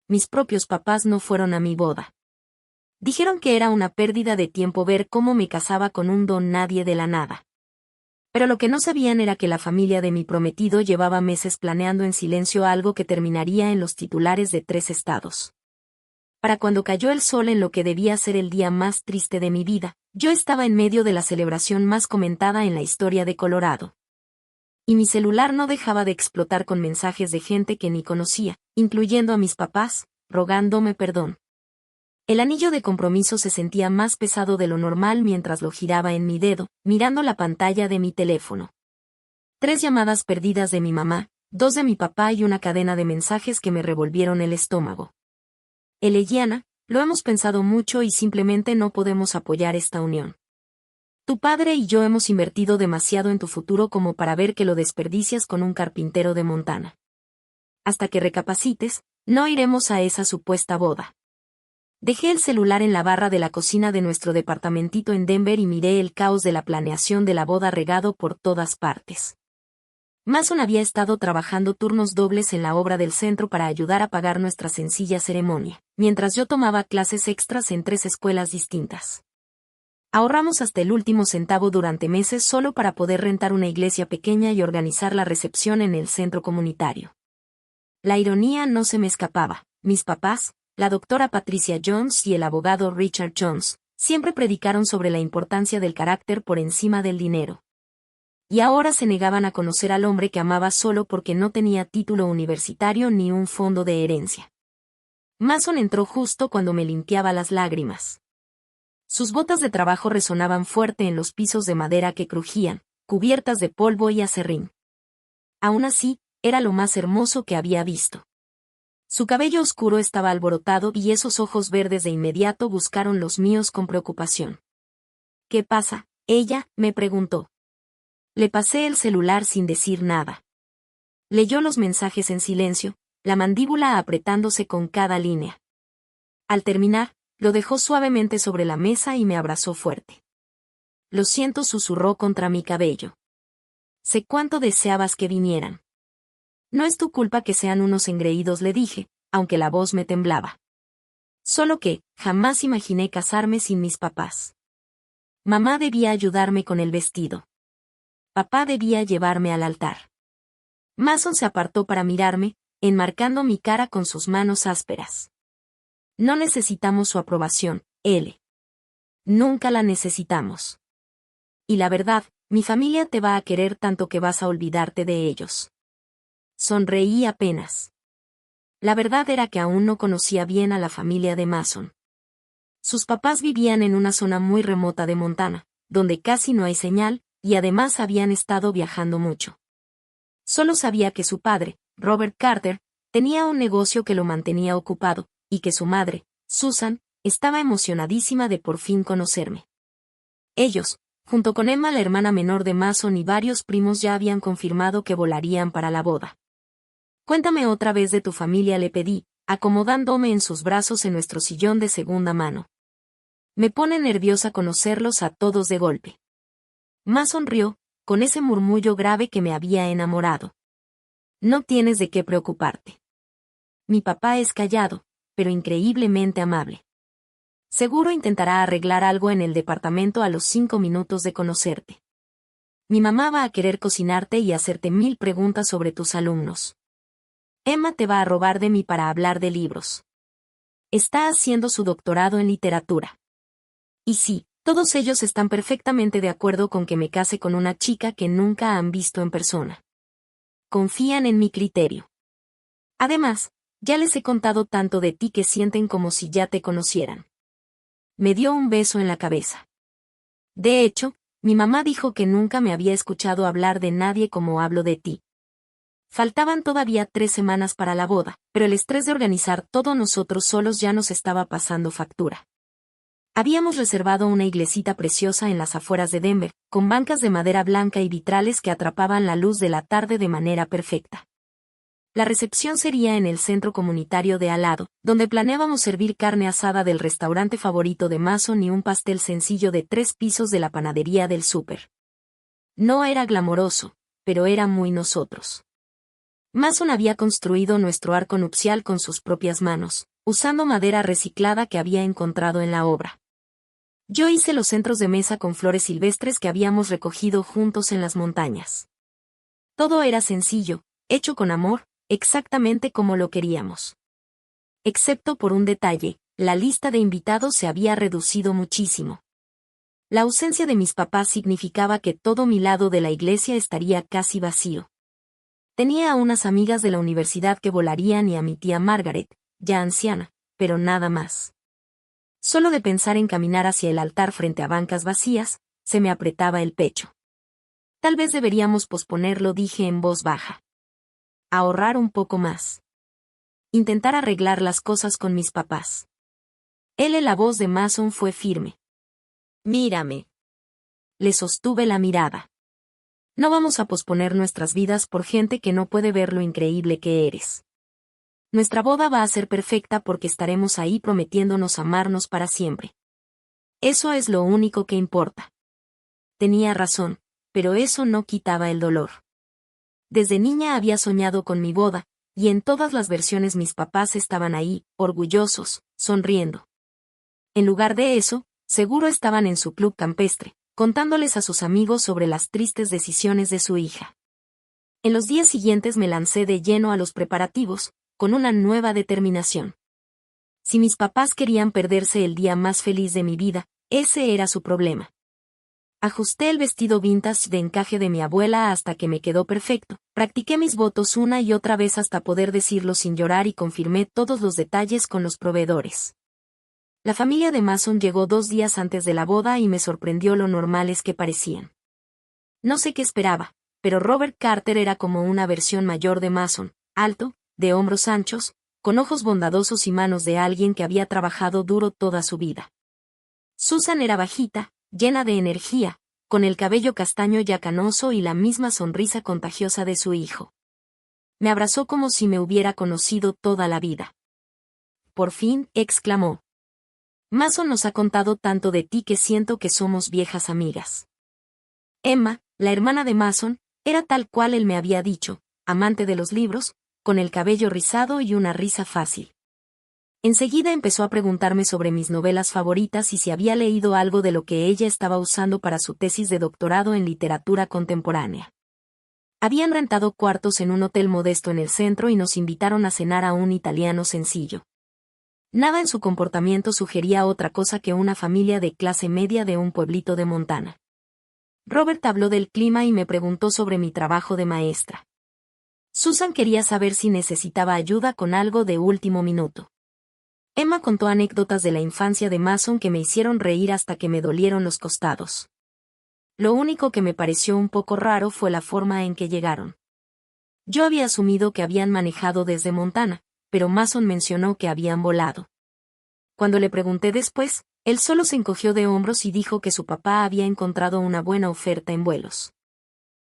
mis propios papás no fueron a mi boda. Dijeron que era una pérdida de tiempo ver cómo me casaba con un don nadie de la nada. Pero lo que no sabían era que la familia de mi prometido llevaba meses planeando en silencio algo que terminaría en los titulares de 3 estados. Para cuando cayó el sol en lo que debía ser el día más triste de mi vida, yo estaba en medio de la celebración más comentada en la historia de Colorado. Y mi celular no dejaba de explotar con mensajes de gente que ni conocía, incluyendo a mis papás, rogándome perdón. El anillo de compromiso se sentía más pesado de lo normal mientras lo giraba en mi dedo, mirando la pantalla de mi teléfono. 3 llamadas perdidas de mi mamá, 2 de mi papá y una cadena de mensajes que me revolvieron el estómago. Eliana, lo hemos pensado mucho y simplemente no podemos apoyar esta unión. Tu padre y yo hemos invertido demasiado en tu futuro como para ver que lo desperdicias con un carpintero de Montana. Hasta que recapacites, no iremos a esa supuesta boda. Dejé el celular en la barra de la cocina de nuestro departamentito en Denver y miré el caos de la planeación de la boda regado por todas partes. Mason había estado trabajando turnos dobles en la obra del centro para ayudar a pagar nuestra sencilla ceremonia, mientras yo tomaba clases extras en 3 escuelas distintas. Ahorramos hasta el último centavo durante meses solo para poder rentar una iglesia pequeña y organizar la recepción en el centro comunitario. La ironía no se me escapaba. Mis papás, la doctora Patricia Jones y el abogado Richard Jones, siempre predicaron sobre la importancia del carácter por encima del dinero. Y ahora se negaban a conocer al hombre que amaba solo porque no tenía título universitario ni un fondo de herencia. Mason entró justo cuando me limpiaba las lágrimas. Sus botas de trabajo resonaban fuerte en los pisos de madera que crujían, cubiertas de polvo y aserrín. Aún así, era lo más hermoso que había visto. Su cabello oscuro estaba alborotado y esos ojos verdes de inmediato buscaron los míos con preocupación. ¿Qué pasa? Ella me preguntó. Le pasé el celular sin decir nada. Leyó los mensajes en silencio, la mandíbula apretándose con cada línea. Al terminar, lo dejó suavemente sobre la mesa y me abrazó fuerte. Lo siento, susurró contra mi cabello. Sé cuánto deseabas que vinieran. No es tu culpa que sean unos engreídos, le dije, aunque la voz me temblaba. Solo que, jamás imaginé casarme sin mis papás. Mamá debía ayudarme con el vestido. Papá debía llevarme al altar. Mason se apartó para mirarme, enmarcando mi cara con sus manos ásperas. No necesitamos su aprobación, L. Nunca la necesitamos. Y la verdad, mi familia te va a querer tanto que vas a olvidarte de ellos. Sonreí apenas. La verdad era que aún no conocía bien a la familia de Mason. Sus papás vivían en una zona muy remota de Montana, donde casi no hay señal, y además habían estado viajando mucho. Solo sabía que su padre, Robert Carter, tenía un negocio que lo mantenía ocupado, y que su madre, Susan, estaba emocionadísima de por fin conocerme. Ellos, junto con Emma, la hermana menor de Mason, y varios primos ya habían confirmado que volarían para la boda. Cuéntame otra vez de tu familia, le pedí, acomodándome en sus brazos en nuestro sillón de segunda mano. Me pone nerviosa conocerlos a todos de golpe. Mason rió, con ese murmullo grave que me había enamorado. No tienes de qué preocuparte. Mi papá es callado, pero increíblemente amable. Seguro intentará arreglar algo en el departamento a los 5 minutos de conocerte. Mi mamá va a querer cocinarte y hacerte 1000 preguntas sobre tus alumnos. Emma te va a robar de mí para hablar de libros. Está haciendo su doctorado en literatura. Y sí, todos ellos están perfectamente de acuerdo con que me case con una chica que nunca han visto en persona. Confían en mi criterio. Además, ya les he contado tanto de ti que sienten como si ya te conocieran. Me dio un beso en la cabeza. De hecho, mi mamá dijo que nunca me había escuchado hablar de nadie como hablo de ti. Faltaban todavía 3 semanas para la boda, pero el estrés de organizar todo nosotros solos ya nos estaba pasando factura. Habíamos reservado una iglesita preciosa en las afueras de Denver, con bancas de madera blanca y vitrales que atrapaban la luz de la tarde de manera perfecta. La recepción sería en el centro comunitario de al lado, donde planeábamos servir carne asada del restaurante favorito de Mason y un pastel sencillo de 3 pisos de la panadería del súper. No era glamoroso, pero era muy nosotros. Mason había construido nuestro arco nupcial con sus propias manos, usando madera reciclada que había encontrado en la obra. Yo hice los centros de mesa con flores silvestres que habíamos recogido juntos en las montañas. Todo era sencillo, hecho con amor, exactamente como lo queríamos. Excepto por un detalle, la lista de invitados se había reducido muchísimo. La ausencia de mis papás significaba que todo mi lado de la iglesia estaría casi vacío. Tenía a unas amigas de la universidad que volarían y a mi tía Margaret, ya anciana, pero nada más. Solo de pensar en caminar hacia el altar frente a bancas vacías, se me apretaba el pecho. Tal vez deberíamos posponerlo, dije en voz baja. Ahorrar un poco más. Intentar arreglar las cosas con mis papás. La voz de Mason fue firme. Mírame. Le sostuve la mirada. No vamos a posponer nuestras vidas por gente que no puede ver lo increíble que eres. Nuestra boda va a ser perfecta porque estaremos ahí prometiéndonos amarnos para siempre. Eso es lo único que importa. Tenía razón, pero eso no quitaba el dolor. Desde niña había soñado con mi boda, y en todas las versiones mis papás estaban ahí, orgullosos, sonriendo. En lugar de eso, seguro estaban en su club campestre, contándoles a sus amigos sobre las tristes decisiones de su hija. En los días siguientes me lancé de lleno a los preparativos, con una nueva determinación. Si mis papás querían perderse el día más feliz de mi vida, ese era su problema. Ajusté el vestido vintage de encaje de mi abuela hasta que me quedó perfecto. Practiqué mis votos una y otra vez hasta poder decirlo sin llorar y confirmé todos los detalles con los proveedores. La familia de Mason llegó 2 días antes de la boda y me sorprendió lo normales que parecían. No sé qué esperaba, pero Robert Carter era como una versión mayor de Mason, alto, de hombros anchos, con ojos bondadosos y manos de alguien que había trabajado duro toda su vida. Susan era bajita, llena de energía, con el cabello castaño ya canoso y la misma sonrisa contagiosa de su hijo. Me abrazó como si me hubiera conocido toda la vida. Por fin, exclamó. Mason nos ha contado tanto de ti que siento que somos viejas amigas. Emma, la hermana de Mason, era tal cual él me había dicho, amante de los libros, con el cabello rizado y una risa fácil. Enseguida empezó a preguntarme sobre mis novelas favoritas y si había leído algo de lo que ella estaba usando para su tesis de doctorado en literatura contemporánea. Habían rentado cuartos en un hotel modesto en el centro y nos invitaron a cenar a un italiano sencillo. Nada en su comportamiento sugería otra cosa que una familia de clase media de un pueblito de Montana. Robert habló del clima y me preguntó sobre mi trabajo de maestra. Susan quería saber si necesitaba ayuda con algo de último minuto. Emma contó anécdotas de la infancia de Mason que me hicieron reír hasta que me dolieron los costados. Lo único que me pareció un poco raro fue la forma en que llegaron. Yo había asumido que habían manejado desde Montana, pero Mason mencionó que habían volado. Cuando le pregunté después, él solo se encogió de hombros y dijo que su papá había encontrado una buena oferta en vuelos.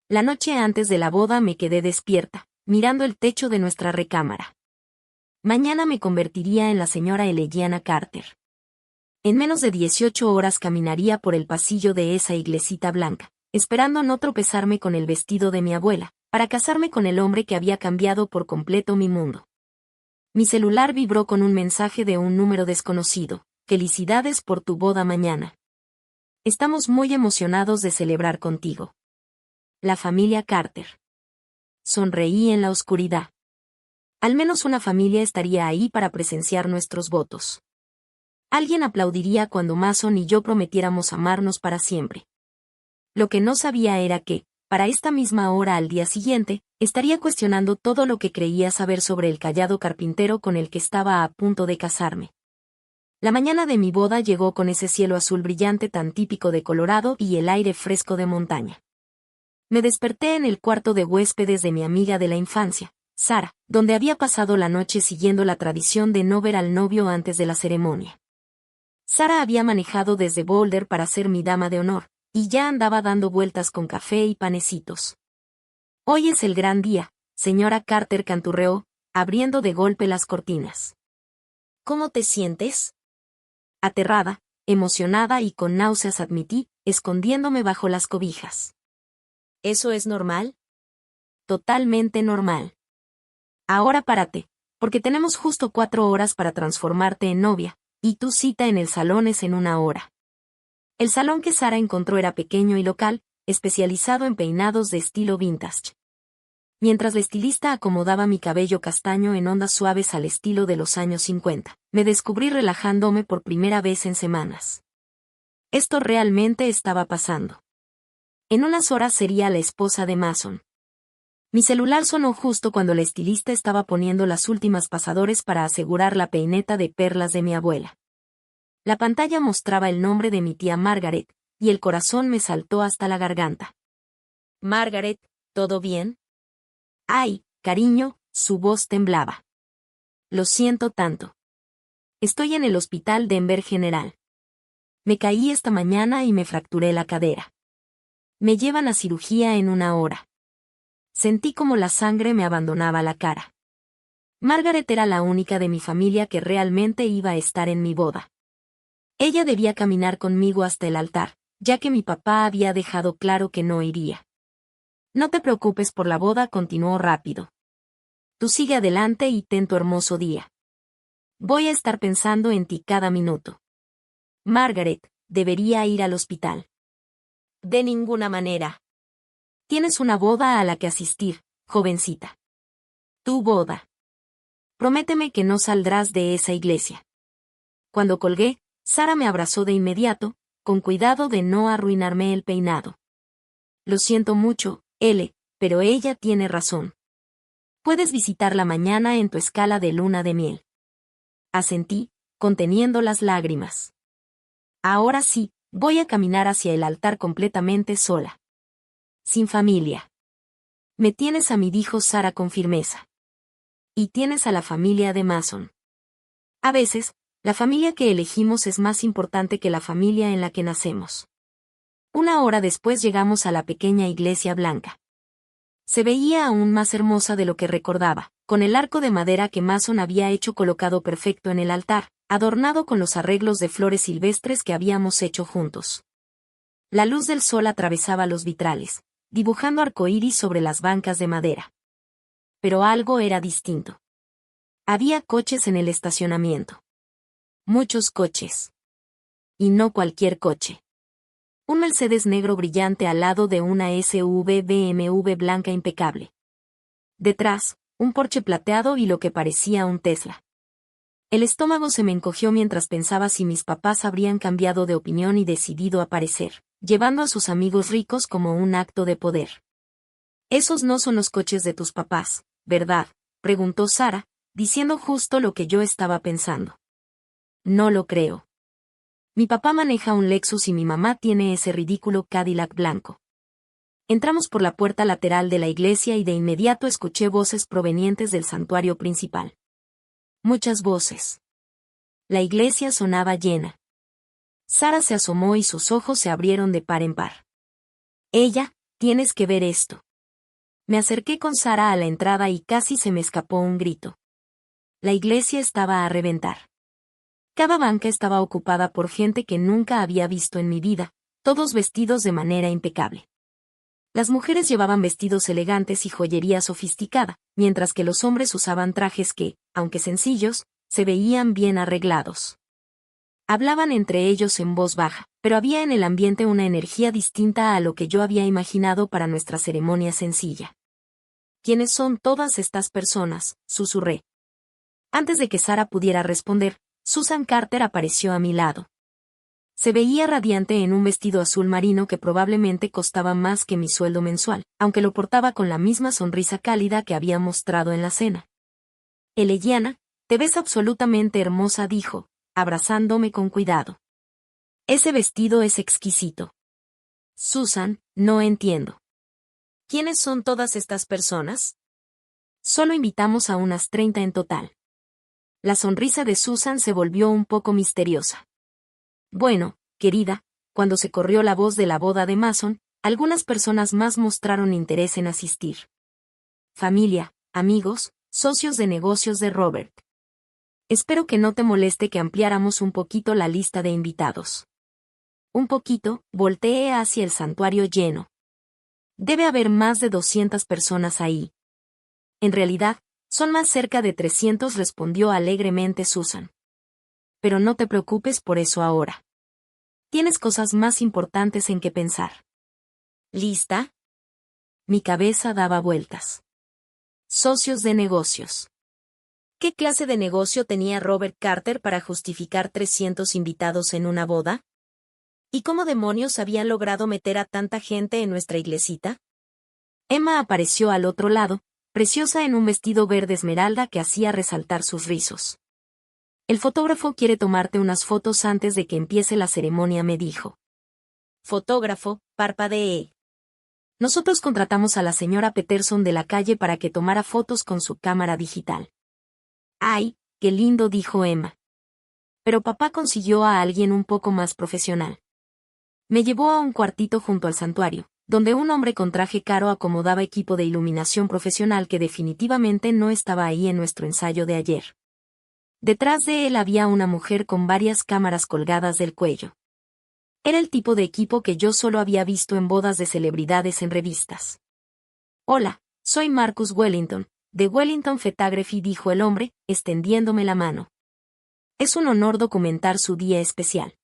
La noche antes de la boda me quedé despierta, mirando el techo de nuestra recámara. Mañana me convertiría en la señora Elegiana Carter. En menos de 18 horas caminaría por el pasillo de esa iglesita blanca, esperando no tropezarme con el vestido de mi abuela, para casarme con el hombre que había cambiado por completo mi mundo. Mi celular vibró con un mensaje de un número desconocido. Felicidades por tu boda mañana. Estamos muy emocionados de celebrar contigo. La familia Carter. Sonreí en la oscuridad. Al menos una familia estaría ahí para presenciar nuestros votos. Alguien aplaudiría cuando Mason y yo prometiéramos amarnos para siempre. Lo que no sabía era que, para esta misma hora al día siguiente, estaría cuestionando todo lo que creía saber sobre el callado carpintero con el que estaba a punto de casarme. La mañana de mi boda llegó con ese cielo azul brillante tan típico de Colorado y el aire fresco de montaña. Me desperté en el cuarto de huéspedes de mi amiga de la infancia, Sara, donde había pasado la noche siguiendo la tradición de no ver al novio antes de la ceremonia. Sara había manejado desde Boulder para ser mi dama de honor, y ya andaba dando vueltas con café y panecitos. Hoy es el gran día, señora Carter canturreó, abriendo de golpe las cortinas. ¿Cómo te sientes? Aterrada, emocionada y con náuseas admití, escondiéndome bajo las cobijas. ¿Eso es normal? Totalmente normal. Ahora párate, porque tenemos justo 4 horas para transformarte en novia, y tu cita en el salón es en 1 hora. El salón que Sara encontró era pequeño y local, especializado en peinados de estilo vintage. Mientras la estilista acomodaba mi cabello castaño en ondas suaves al estilo de los años 50, me descubrí relajándome por primera vez en semanas. Esto realmente estaba pasando. En unas horas sería la esposa de Mason. Mi celular sonó justo cuando la estilista estaba poniendo las últimas pasadores para asegurar la peineta de perlas de mi abuela. La pantalla mostraba el nombre de mi tía Margaret, y el corazón me saltó hasta la garganta. Margaret, ¿todo bien? Ay, cariño, su voz temblaba. Lo siento tanto. Estoy en el hospital Denver General. Me caí esta mañana y me fracturé la cadera. Me llevan a cirugía en 1 hora. Sentí como la sangre me abandonaba la cara. Margaret era la única de mi familia que realmente iba a estar en mi boda. Ella debía caminar conmigo hasta el altar, ya que mi papá había dejado claro que no iría. No te preocupes por la boda, continuó rápido. Tú sigue adelante y ten tu hermoso día. Voy a estar pensando en ti cada minuto. Margaret, debería ir al hospital. De ninguna manera. Tienes una boda a la que asistir, jovencita. Tu boda. Prométeme que no saldrás de esa iglesia. Cuando colgué, Sara me abrazó de inmediato, con cuidado de no arruinarme el peinado. Lo siento mucho, L, pero ella tiene razón. Puedes visitarla mañana en tu escala de luna de miel. Asentí, conteniendo las lágrimas. Ahora sí, voy a caminar hacia el altar completamente sola. Sin familia. Me tienes a mí, dijo Sara con firmeza. Y tienes a la familia de Mason. A veces, la familia que elegimos es más importante que la familia en la que nacemos. 1 hora después llegamos a la pequeña iglesia blanca. Se veía aún más hermosa de lo que recordaba, con el arco de madera que Mason había hecho colocado perfecto en el altar, adornado con los arreglos de flores silvestres que habíamos hecho juntos. La luz del sol atravesaba los vitrales, dibujando arcoíris sobre las bancas de madera. Pero algo era distinto. Había coches en el estacionamiento. Muchos coches. Y no cualquier coche. Un Mercedes negro brillante al lado de una SUV BMW blanca impecable. Detrás, un Porsche plateado y lo que parecía un Tesla. El estómago se me encogió mientras pensaba si mis papás habrían cambiado de opinión y decidido aparecer, llevando a sus amigos ricos como un acto de poder. Esos no son los coches de tus papás, ¿verdad?, preguntó Sara, diciendo justo lo que yo estaba pensando. No lo creo. Mi papá maneja un Lexus y mi mamá tiene ese ridículo Cadillac blanco. Entramos por la puerta lateral de la iglesia y de inmediato escuché voces provenientes del santuario principal. Muchas voces. La iglesia sonaba llena. Sara se asomó y sus ojos se abrieron de par en par. Ella, tienes que ver esto. Me acerqué con Sara a la entrada y casi se me escapó un grito. La iglesia estaba a reventar. Cada banca estaba ocupada por gente que nunca había visto en mi vida, todos vestidos de manera impecable. Las mujeres llevaban vestidos elegantes y joyería sofisticada, mientras que los hombres usaban trajes que, aunque sencillos, se veían bien arreglados. Hablaban entre ellos en voz baja, pero había en el ambiente una energía distinta a lo que yo había imaginado para nuestra ceremonia sencilla. ¿Quiénes son todas estas personas?, susurré. Antes de que Sara pudiera responder, Susan Carter apareció a mi lado. Se veía radiante en un vestido azul marino que probablemente costaba más que mi sueldo mensual, aunque lo portaba con la misma sonrisa cálida que había mostrado en la cena. Eliana, te ves absolutamente hermosa, dijo, abrazándome con cuidado. Ese vestido es exquisito. Susan, no entiendo. ¿Quiénes son todas estas personas? Solo invitamos a unas 30 en total. La sonrisa de Susan se volvió un poco misteriosa. Bueno, querida, cuando se corrió la voz de la boda de Mason, algunas personas más mostraron interés en asistir. Familia, amigos, socios de negocios de Robert. Espero que no te moleste que ampliáramos un poquito la lista de invitados. Un poquito, volteé hacia el santuario lleno. Debe haber más de 200 personas ahí. En realidad, Son más cerca de 300, respondió alegremente Susan. Pero no te preocupes por eso ahora. Tienes cosas más importantes en que pensar. ¿Lista? Mi cabeza daba vueltas. Socios de negocios. ¿Qué clase de negocio tenía Robert Carter para justificar 300 invitados en una boda? ¿Y cómo demonios habían logrado meter a tanta gente en nuestra iglesita? Emma apareció al otro lado, preciosa en un vestido verde esmeralda que hacía resaltar sus rizos. El fotógrafo quiere tomarte unas fotos antes de que empiece la ceremonia, me dijo. Fotógrafo, parpadeé. Nosotros contratamos a la señora Peterson de la calle para que tomara fotos con su cámara digital. ¡Ay, qué lindo!, dijo Emma. Pero papá consiguió a alguien un poco más profesional. Me llevó a un cuartito junto al santuario, donde un hombre con traje caro acomodaba equipo de iluminación profesional que definitivamente no estaba ahí en nuestro ensayo de ayer. Detrás de él había una mujer con varias cámaras colgadas del cuello. Era el tipo de equipo que yo solo había visto en bodas de celebridades en revistas. Hola, soy Marcus Wellington, de Wellington Photography, dijo el hombre, extendiéndome la mano. Es un honor documentar su día especial.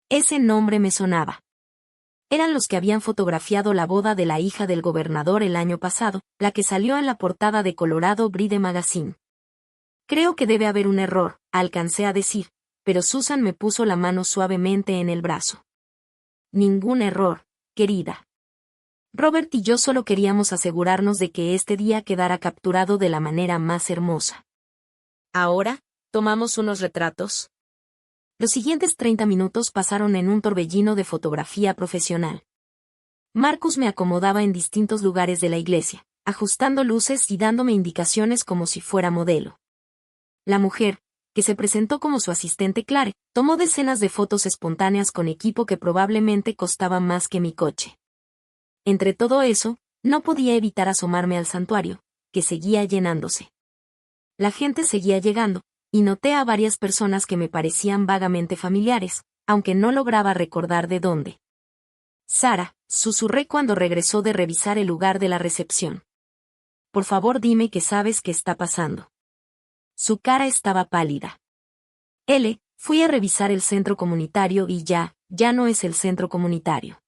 Ese nombre me sonaba. Eran los que habían fotografiado la boda de la hija del gobernador el año pasado, la que salió en la portada de Colorado Bride Magazine. Creo que debe haber un error, alcancé a decir, pero Susan me puso la mano suavemente en el brazo. Ningún error, querida. Robert y yo solo queríamos asegurarnos de que este día quedara capturado de la manera más hermosa. Ahora, ¿tomamos unos retratos? Los siguientes 30 minutos pasaron en un torbellino de fotografía profesional. Marcus me acomodaba en distintos lugares de la iglesia, ajustando luces y dándome indicaciones como si fuera modelo. La mujer, que se presentó como su asistente Clare, tomó decenas de fotos espontáneas con equipo que probablemente costaba más que mi coche. Entre todo eso, no podía evitar asomarme al santuario, que seguía llenándose. La gente seguía llegando, y noté a varias personas que me parecían vagamente familiares, aunque no lograba recordar de dónde. Sara, susurré cuando regresó de revisar el lugar de la recepción. Por favor, dime qué sabes que está pasando. Su cara estaba pálida. Fui a revisar el centro comunitario y ya no es el centro comunitario.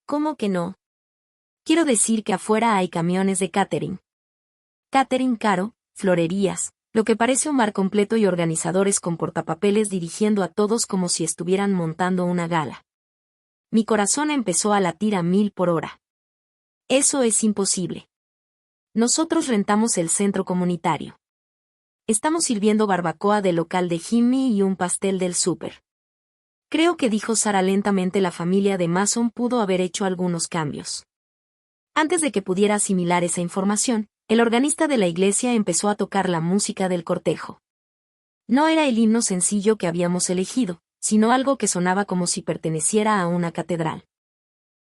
¿Cómo que no? Quiero decir que afuera hay camiones de catering. Catering caro, florerías, lo que parece un bar completo y organizadores con portapapeles dirigiendo a todos como si estuvieran montando una gala. Mi corazón empezó a latir a 1000 por hora. Eso es imposible. Nosotros rentamos el centro comunitario. Estamos sirviendo barbacoa del local de Jimmy y un pastel del súper. Creo que, dijo Sara lentamente, la familia de Mason pudo haber hecho algunos cambios. Antes de que pudiera asimilar esa información, el organista de la iglesia empezó a tocar la música del cortejo. No era el himno sencillo que habíamos elegido, sino algo que sonaba como si perteneciera a una catedral.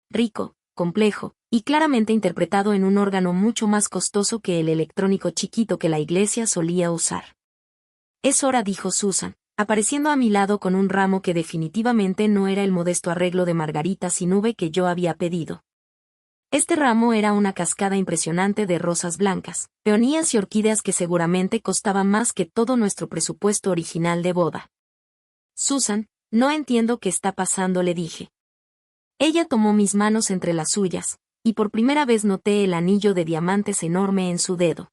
Rico, complejo, y claramente interpretado en un órgano mucho más costoso que el electrónico chiquito que la iglesia solía usar. Es hora, dijo Susan, apareciendo a mi lado con un ramo que definitivamente no era el modesto arreglo de margaritas sin nube que yo había pedido. Este ramo era una cascada impresionante de rosas blancas, peonías y orquídeas que seguramente costaban más que todo nuestro presupuesto original de boda. Susan, no entiendo qué está pasando, le dije. Ella tomó mis manos entre las suyas, y por primera vez noté el anillo de diamantes enorme en su dedo.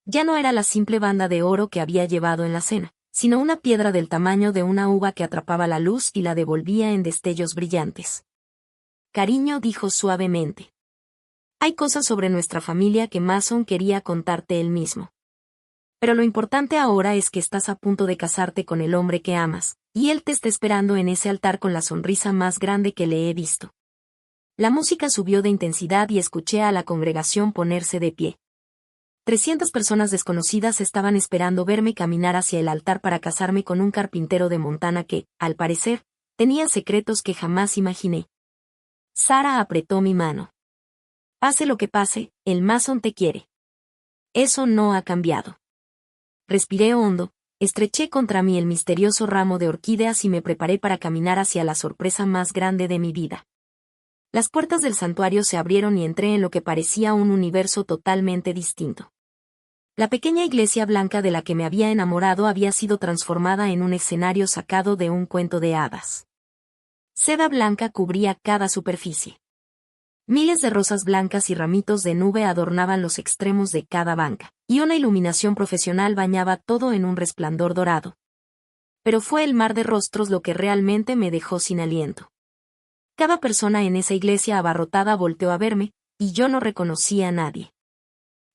Ya no era la simple banda de oro que había llevado en la cena, sino una piedra del tamaño de una uva que atrapaba la luz y la devolvía en destellos brillantes. Cariño, dijo suavemente. Hay cosas sobre nuestra familia que Mason quería contarte él mismo. Pero lo importante ahora es que estás a punto de casarte con el hombre que amas, y él te está esperando en ese altar con la sonrisa más grande que le he visto. La música subió de intensidad y escuché a la congregación ponerse de pie. 300 personas desconocidas estaban esperando verme caminar hacia el altar para casarme con un carpintero de Montana que, al parecer, tenía secretos que jamás imaginé. Sara apretó mi mano. Pase lo que pase, el Mason te quiere. Eso no ha cambiado. Respiré hondo, estreché contra mí el misterioso ramo de orquídeas y me preparé para caminar hacia la sorpresa más grande de mi vida. Las puertas del santuario se abrieron y entré en lo que parecía un universo totalmente distinto. La pequeña iglesia blanca de la que me había enamorado había sido transformada en un escenario sacado de un cuento de hadas. Seda blanca cubría cada superficie. Miles de rosas blancas y ramitos de nube adornaban los extremos de cada banca, y una iluminación profesional bañaba todo en un resplandor dorado. Pero fue el mar de rostros lo que realmente me dejó sin aliento. Cada persona en esa iglesia abarrotada volteó a verme, y yo no reconocía a nadie.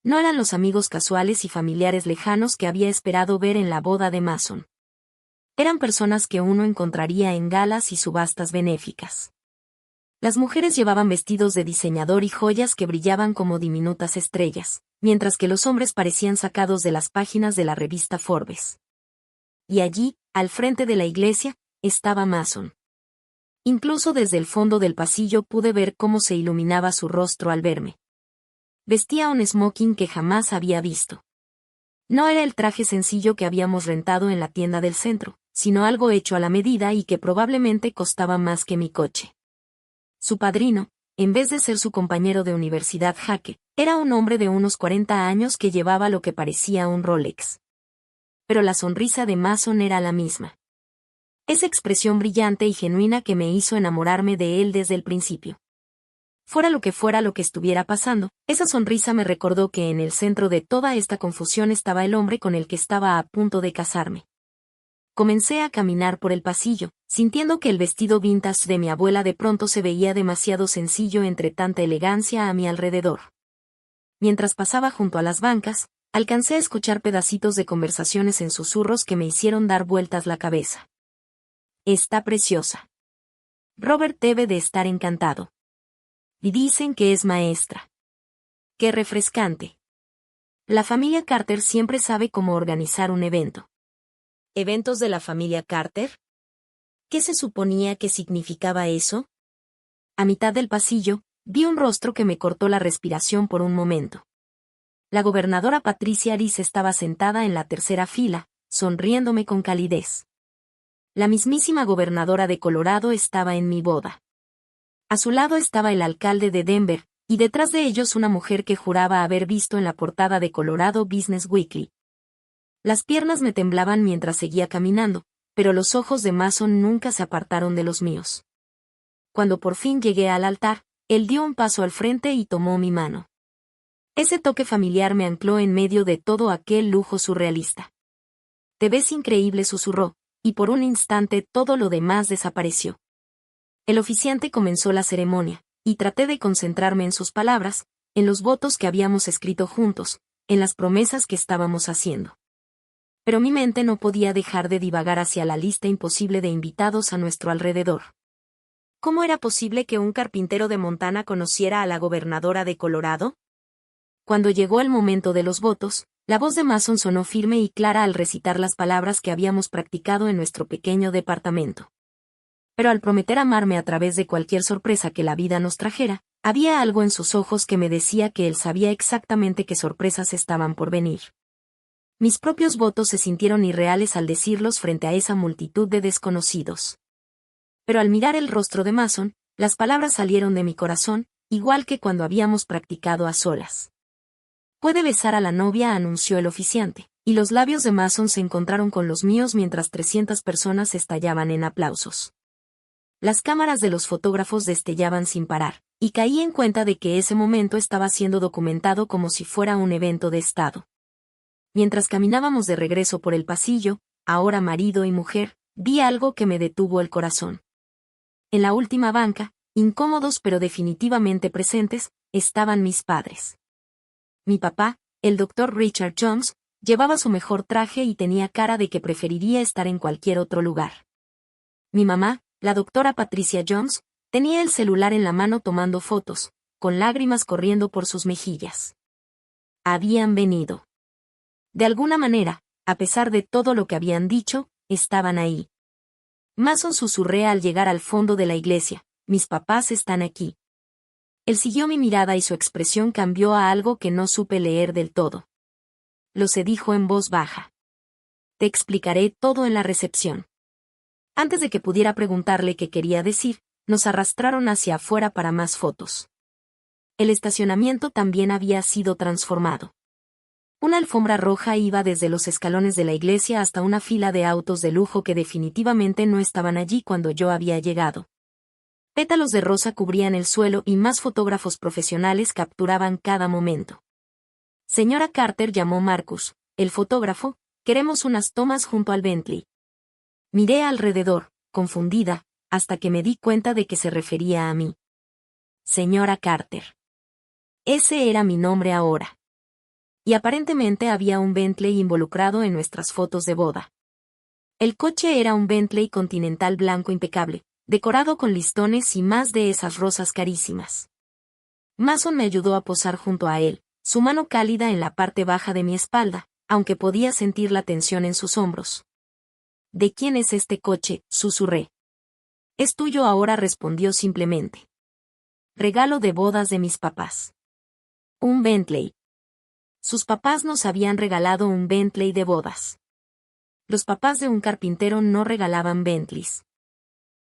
No eran los amigos casuales y familiares lejanos que había esperado ver en la boda de Mason. Eran personas que uno encontraría en galas y subastas benéficas. Las mujeres llevaban vestidos de diseñador y joyas que brillaban como diminutas estrellas, mientras que los hombres parecían sacados de las páginas de la revista Forbes. Y allí, al frente de la iglesia, estaba Mason. Incluso desde el fondo del pasillo pude ver cómo se iluminaba su rostro al verme. Vestía un smoking que jamás había visto. No era el traje sencillo que habíamos rentado en la tienda del centro, sino algo hecho a la medida y que probablemente costaba más que mi coche. Su padrino, en vez de ser su compañero de universidad Jake, era un hombre de unos 40 años que llevaba lo que parecía un Rolex. Pero la sonrisa de Mason era la misma. Esa expresión brillante y genuina que me hizo enamorarme de él desde el principio. Fuera lo que estuviera pasando, esa sonrisa me recordó que en el centro de toda esta confusión estaba el hombre con el que estaba a punto de casarme. Comencé a caminar por el pasillo, sintiendo que el vestido vintage de mi abuela de pronto se veía demasiado sencillo entre tanta elegancia a mi alrededor. Mientras pasaba junto a las bancas, alcancé a escuchar pedacitos de conversaciones en susurros que me hicieron dar vueltas la cabeza. Está preciosa. Robert debe de estar encantado. Y dicen que es maestra. ¡Qué refrescante! La familia Carter siempre sabe cómo organizar un evento. ¿Eventos de la familia Carter? ¿Qué se suponía que significaba eso? A mitad del pasillo, vi un rostro que me cortó la respiración por un momento. La gobernadora Patricia Arias estaba sentada en la tercera fila, sonriéndome con calidez. La mismísima gobernadora de Colorado estaba en mi boda. A su lado estaba el alcalde de Denver, y detrás de ellos una mujer que juraba haber visto en la portada de Colorado Business Weekly. Las piernas me temblaban mientras seguía caminando, pero los ojos de Mason nunca se apartaron de los míos. Cuando por fin llegué al altar, él dio un paso al frente y tomó mi mano. Ese toque familiar me ancló en medio de todo aquel lujo surrealista. «Te ves increíble», susurró, y por un instante todo lo demás desapareció. El oficiante comenzó la ceremonia, y traté de concentrarme en sus palabras, en los votos que habíamos escrito juntos, en las promesas que estábamos haciendo. Pero mi mente no podía dejar de divagar hacia la lista imposible de invitados a nuestro alrededor. ¿Cómo era posible que un carpintero de Montana conociera a la gobernadora de Colorado? Cuando llegó el momento de los votos, la voz de Mason sonó firme y clara al recitar las palabras que habíamos practicado en nuestro pequeño departamento. Pero al prometer amarme a través de cualquier sorpresa que la vida nos trajera, había algo en sus ojos que me decía que él sabía exactamente qué sorpresas estaban por venir. Mis propios votos se sintieron irreales al decirlos frente a esa multitud de desconocidos. Pero al mirar el rostro de Mason, las palabras salieron de mi corazón, igual que cuando habíamos practicado a solas. «Puede besar a la novia», anunció el oficiante, y los labios de Mason se encontraron con los míos mientras 300 personas estallaban en aplausos. Las cámaras de los fotógrafos destellaban sin parar, y caí en cuenta de que ese momento estaba siendo documentado como si fuera un evento de estado. Mientras caminábamos de regreso por el pasillo, ahora marido y mujer, vi algo que me detuvo el corazón. En la última banca, incómodos pero definitivamente presentes, estaban mis padres. Mi papá, el Dr. Richard Jones, llevaba su mejor traje y tenía cara de que preferiría estar en cualquier otro lugar. Mi mamá, la doctora Patricia Jones, tenía el celular en la mano tomando fotos, con lágrimas corriendo por sus mejillas. Habían venido. De alguna manera, a pesar de todo lo que habían dicho, estaban ahí. Mason susurré al llegar al fondo de la iglesia: «Mis papás están aquí». Él siguió mi mirada y su expresión cambió a algo que no supe leer del todo. Lo se dijo en voz baja. «Te explicaré todo en la recepción». Antes de que pudiera preguntarle qué quería decir, nos arrastraron hacia afuera para más fotos. El estacionamiento también había sido transformado. Una alfombra roja iba desde los escalones de la iglesia hasta una fila de autos de lujo que definitivamente no estaban allí cuando yo había llegado. Pétalos de rosa cubrían el suelo y más fotógrafos profesionales capturaban cada momento. Señora Carter, llamó Marcus, el fotógrafo, queremos unas tomas junto al Bentley. Miré alrededor, confundida, hasta que me di cuenta de que se refería a mí. Señora Carter. Ese era mi nombre ahora. Y aparentemente había un Bentley involucrado en nuestras fotos de boda. El coche era un Bentley Continental blanco impecable, decorado con listones y más de esas rosas carísimas. Mason me ayudó a posar junto a él, su mano cálida en la parte baja de mi espalda, aunque podía sentir la tensión en sus hombros. ¿De quién es este coche?, susurré. Es tuyo ahora, respondió simplemente. Regalo de bodas de mis papás. Un Bentley. Sus papás nos habían regalado un Bentley de bodas. Los papás de un carpintero no regalaban Bentleys.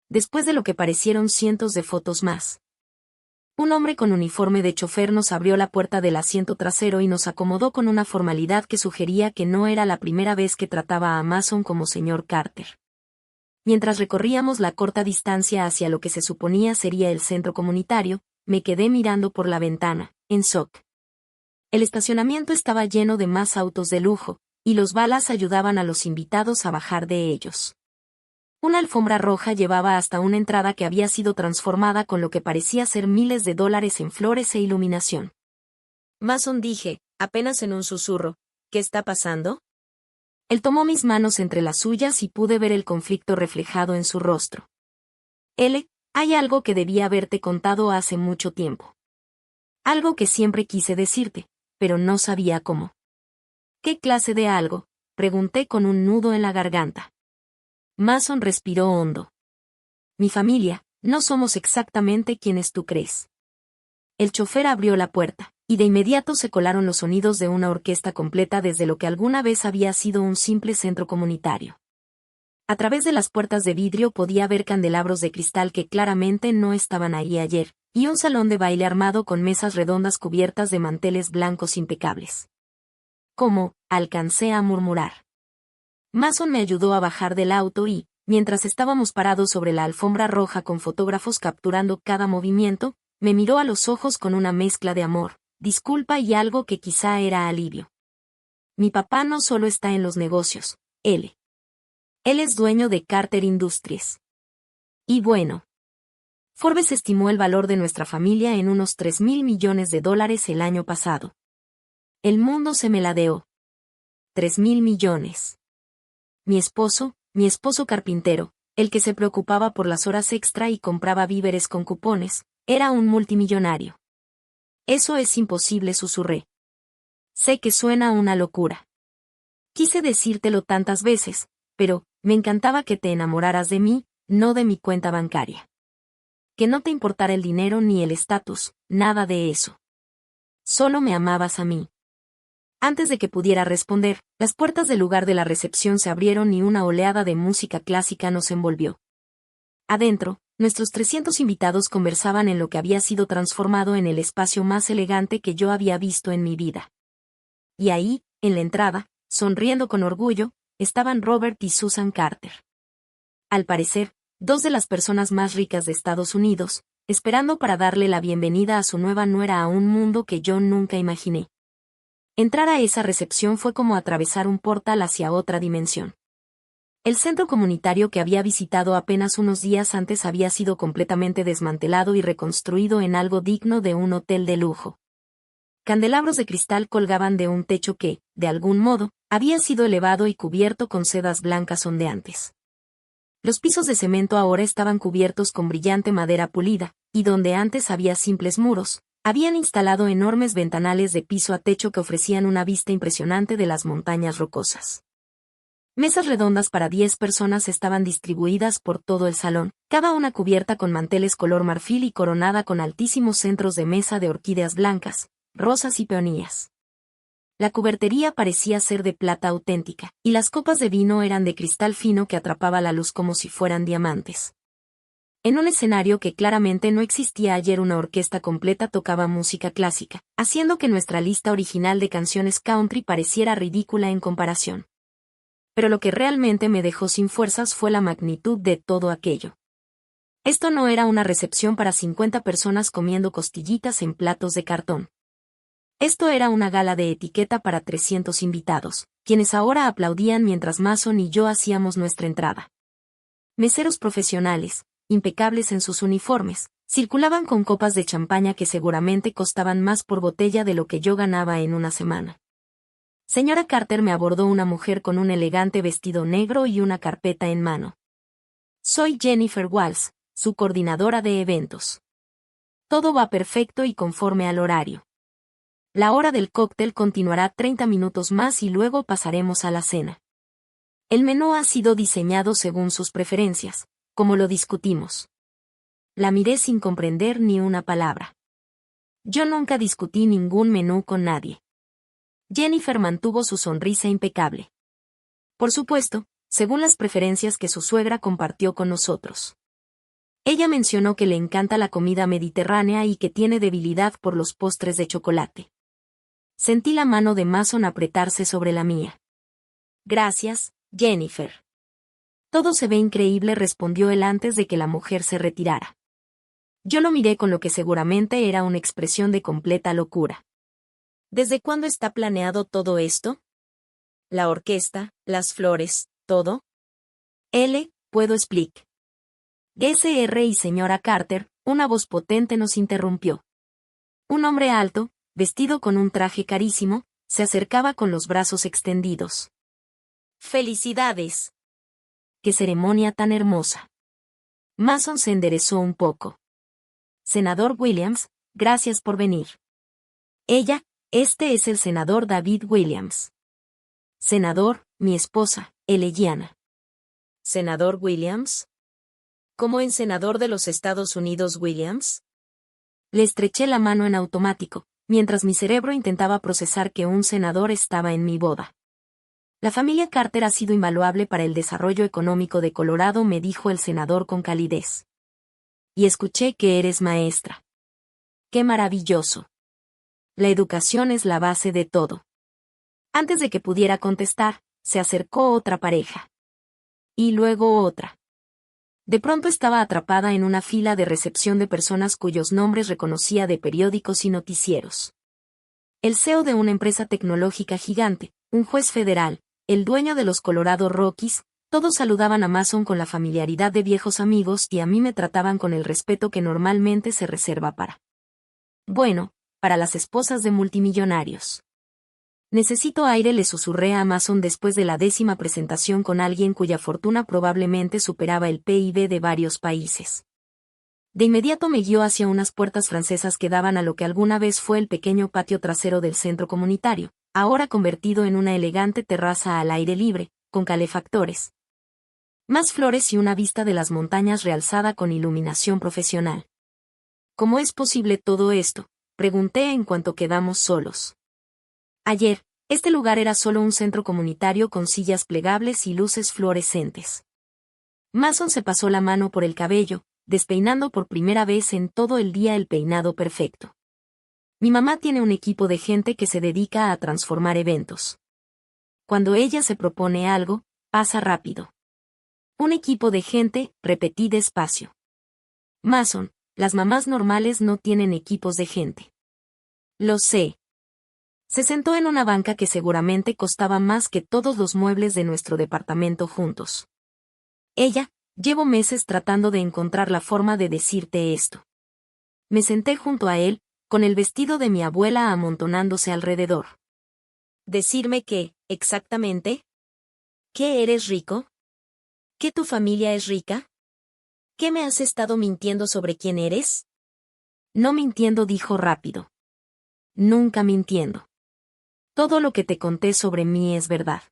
Después de lo que parecieron cientos de fotos más. Un hombre con uniforme de chofer nos abrió la puerta del asiento trasero y nos acomodó con una formalidad que sugería que no era la primera vez que trataba a Mason como señor Carter. Mientras recorríamos la corta distancia hacia lo que se suponía sería el centro comunitario, me quedé mirando por la ventana, en shock. El estacionamiento estaba lleno de más autos de lujo, y los balas ayudaban a los invitados a bajar de ellos. Una alfombra roja llevaba hasta una entrada que había sido transformada con lo que parecía ser miles de dólares en flores e iluminación. Mason, dije, apenas en un susurro, ¿qué está pasando? Él tomó mis manos entre las suyas y pude ver el conflicto reflejado en su rostro. Hay algo que debía haberte contado hace mucho tiempo. Algo que siempre quise decirte, pero no sabía cómo. ¿Qué clase de algo?, pregunté con un nudo en la garganta. Mason respiró hondo. Mi familia, no somos exactamente quienes tú crees. El chofer abrió la puerta, y de inmediato se colaron los sonidos de una orquesta completa desde lo que alguna vez había sido un simple centro comunitario. A través de las puertas de vidrio podía ver candelabros de cristal que claramente no estaban ahí ayer, y un salón de baile armado con mesas redondas cubiertas de manteles blancos impecables. ¿Cómo?, alcancé a murmurar. Mason me ayudó a bajar del auto y, mientras estábamos parados sobre la alfombra roja con fotógrafos capturando cada movimiento, me miró a los ojos con una mezcla de amor, disculpa y algo que quizá era alivio. Mi papá no solo está en los negocios, él es dueño de Carter Industries. Y bueno. Forbes estimó el valor de nuestra familia en unos $3,000 millones el año pasado. El mundo se me ladeó. 3,000 millones. Mi esposo carpintero, el que se preocupaba por las horas extra y compraba víveres con cupones, era un multimillonario. Eso es imposible, susurré. Sé que suena una locura. Quise decírtelo tantas veces, pero me encantaba que te enamoraras de mí, no de mi cuenta bancaria. Que no te importara el dinero ni el estatus, nada de eso. Solo me amabas a mí. Antes de que pudiera responder, las puertas del lugar de la recepción se abrieron y una oleada de música clásica nos envolvió. Adentro, nuestros 300 invitados conversaban en lo que había sido transformado en el espacio más elegante que yo había visto en mi vida. Y ahí, en la entrada, sonriendo con orgullo, estaban Robert y Susan Carter. Al parecer, dos de las personas más ricas de Estados Unidos, esperando para darle la bienvenida a su nueva nuera a un mundo que yo nunca imaginé. Entrar a esa recepción fue como atravesar un portal hacia otra dimensión. El centro comunitario que había visitado apenas unos días antes había sido completamente desmantelado y reconstruido en algo digno de un hotel de lujo. Candelabros de cristal colgaban de un techo que, de algún modo, había sido elevado y cubierto con sedas blancas ondeantes. Los pisos de cemento ahora estaban cubiertos con brillante madera pulida, y donde antes había simples muros, habían instalado enormes ventanales de piso a techo que ofrecían una vista impresionante de las montañas rocosas. Mesas redondas para 10 personas estaban distribuidas por todo el salón, cada una cubierta con manteles color marfil y coronada con altísimos centros de mesa de orquídeas blancas, rosas y peonías. La cubertería parecía ser de plata auténtica, y las copas de vino eran de cristal fino que atrapaba la luz como si fueran diamantes. En un escenario que claramente no existía ayer, una orquesta completa tocaba música clásica, haciendo que nuestra lista original de canciones country pareciera ridícula en comparación. Pero lo que realmente me dejó sin fuerzas fue la magnitud de todo aquello. Esto no era una recepción para 50 personas comiendo costillitas en platos de cartón. Esto era una gala de etiqueta para 300 invitados, quienes ahora aplaudían mientras Mason y yo hacíamos nuestra entrada. Meseros profesionales, impecables en sus uniformes, circulaban con copas de champaña que seguramente costaban más por botella de lo que yo ganaba en una semana. Señora Carter, me abordó una mujer con un elegante vestido negro y una carpeta en mano. Soy Jennifer Walls, su coordinadora de eventos. Todo va perfecto y conforme al horario. La hora del cóctel continuará 30 minutos más y luego pasaremos a la cena. El menú ha sido diseñado según sus preferencias, como lo discutimos. La miré sin comprender ni una palabra. Yo nunca discutí ningún menú con nadie. Jennifer mantuvo su sonrisa impecable. Por supuesto, según las preferencias que su suegra compartió con nosotros. Ella mencionó que le encanta la comida mediterránea y que tiene debilidad por los postres de chocolate. Sentí la mano de Mason apretarse sobre la mía. Gracias, Jennifer. Todo se ve increíble, respondió él antes de que la mujer se retirara. Yo lo miré con lo que seguramente era una expresión de completa locura. ¿Desde cuándo está planeado todo esto? La orquesta, las flores, todo. Puedo explicar. SR y señora Carter, una voz potente nos interrumpió. Un hombre alto, vestido con un traje carísimo, se acercaba con los brazos extendidos. ¡Felicidades! ¡Qué ceremonia tan hermosa! Mason se enderezó un poco. Senador Williams, gracias por venir. Este es el senador David Williams. Senador, mi esposa, Eliana. ¿Senador Williams? ¿Cómo en senador de los Estados Unidos Williams? Le estreché la mano en automático, mientras mi cerebro intentaba procesar que un senador estaba en mi boda. La familia Carter ha sido invaluable para el desarrollo económico de Colorado, me dijo el senador con calidez. Y escuché que eres maestra. ¡Qué maravilloso! La educación es la base de todo. Antes de que pudiera contestar, se acercó otra pareja. Y luego otra. De pronto estaba atrapada en una fila de recepción de personas cuyos nombres reconocía de periódicos y noticieros. El CEO de una empresa tecnológica gigante, un juez federal, el dueño de los Colorado Rockies, todos saludaban a Mason con la familiaridad de viejos amigos y a mí me trataban con el respeto que normalmente se reserva para las esposas de multimillonarios. Necesito aire, le susurré a Mason después de la 10ª presentación con alguien cuya fortuna probablemente superaba el PIB de varios países. De inmediato me guió hacia unas puertas francesas que daban a lo que alguna vez fue el pequeño patio trasero del centro comunitario, ahora convertido en una elegante terraza al aire libre, con calefactores. Más flores y una vista de las montañas realzada con iluminación profesional. ¿Cómo es posible todo esto?, pregunté en cuanto quedamos solos. Ayer, este lugar era solo un centro comunitario con sillas plegables y luces fluorescentes. Mason se pasó la mano por el cabello, despeinando por primera vez en todo el día el peinado perfecto. Mi mamá tiene un equipo de gente que se dedica a transformar eventos. Cuando ella se propone algo, pasa rápido. Un equipo de gente, repetí despacio. Mason, las mamás normales no tienen equipos de gente. Lo sé. Se sentó en una banca que seguramente costaba más que todos los muebles de nuestro departamento juntos. Llevo meses tratando de encontrar la forma de decirte esto. Me senté junto a él, con el vestido de mi abuela amontonándose alrededor. ¿Decirme qué, exactamente? ¿Que eres rico? ¿Que tu familia es rica? ¿Que me has estado mintiendo sobre quién eres? No mintiendo, dijo rápido. Nunca mintiendo. Todo lo que te conté sobre mí es verdad.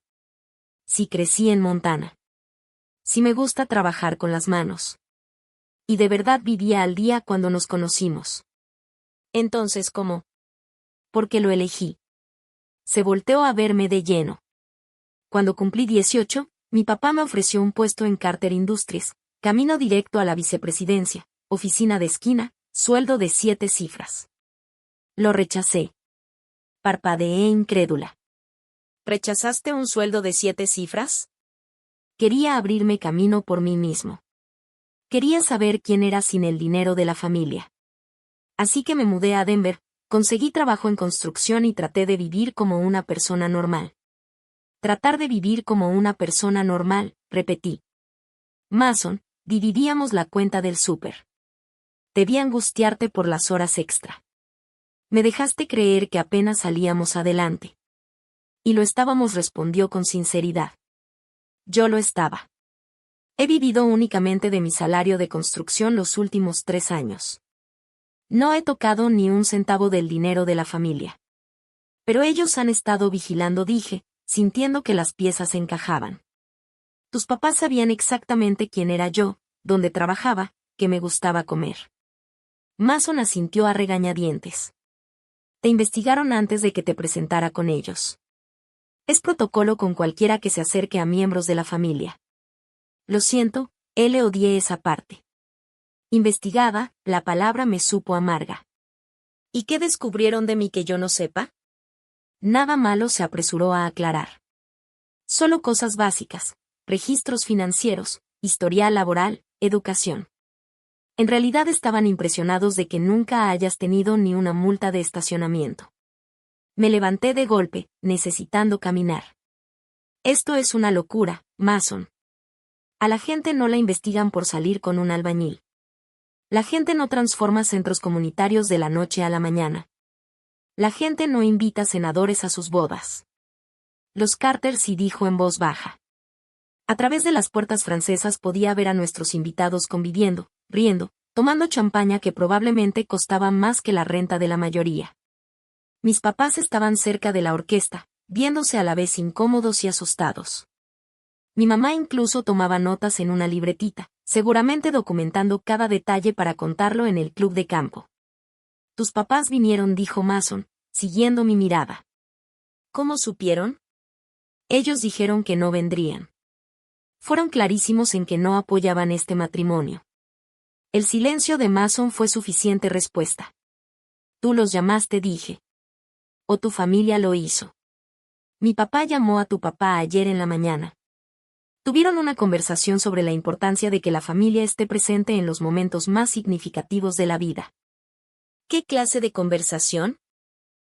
Sí, crecí en Montana. Sí, me gusta trabajar con las manos. Y de verdad vivía al día cuando nos conocimos. Entonces, ¿cómo? Porque lo elegí. Se volteó a verme de lleno. Cuando cumplí 18, mi papá me ofreció un puesto en Carter Industries, camino directo a la vicepresidencia, oficina de esquina, sueldo de 7 cifras. Lo rechacé. Parpadeé incrédula. ¿Rechazaste un sueldo de 7 cifras? Quería abrirme camino por mí mismo. Quería saber quién era sin el dinero de la familia. Así que me mudé a Denver, conseguí trabajo en construcción y traté de vivir como una persona normal. Tratar de vivir como una persona normal, repetí. Mason, dividíamos la cuenta del súper. Debí angustiarte por las horas extra. Me dejaste creer que apenas salíamos adelante. Y lo estábamos, respondió con sinceridad. Yo lo estaba. He vivido únicamente de mi salario de construcción los últimos 3 años. No he tocado ni un centavo del dinero de la familia. Pero ellos han estado vigilando, dije, sintiendo que las piezas encajaban. Tus papás sabían exactamente quién era yo, dónde trabajaba, qué me gustaba comer. Mason asintió a regañadientes. Te investigaron antes de que te presentara con ellos. Es protocolo con cualquiera que se acerque a miembros de la familia. Lo siento, le odié esa parte. Investigada, la palabra me supo amarga. ¿Y qué descubrieron de mí que yo no sepa? Nada malo, se apresuró a aclarar. Solo cosas básicas, registros financieros, historial laboral, educación. En realidad estaban impresionados de que nunca hayas tenido ni una multa de estacionamiento. Me levanté de golpe, necesitando caminar. Esto es una locura, Mason. A la gente no la investigan por salir con un albañil. La gente no transforma centros comunitarios de la noche a la mañana. La gente no invita senadores a sus bodas. Los Carter sí, dijo en voz baja. A través de las puertas francesas podía ver a nuestros invitados conviviendo, riendo, tomando champaña que probablemente costaba más que la renta de la mayoría. Mis papás estaban cerca de la orquesta, viéndose a la vez incómodos y asustados. Mi mamá incluso tomaba notas en una libretita, seguramente documentando cada detalle para contarlo en el club de campo. Tus papás vinieron, dijo Mason, siguiendo mi mirada. ¿Cómo supieron? Ellos dijeron que no vendrían. Fueron clarísimos en que no apoyaban este matrimonio. El silencio de Mason fue suficiente respuesta. Tú los llamaste, dije. ¿O tu familia lo hizo? Mi papá llamó a tu papá ayer en la mañana. Tuvieron una conversación sobre la importancia de que la familia esté presente en los momentos más significativos de la vida. ¿Qué clase de conversación?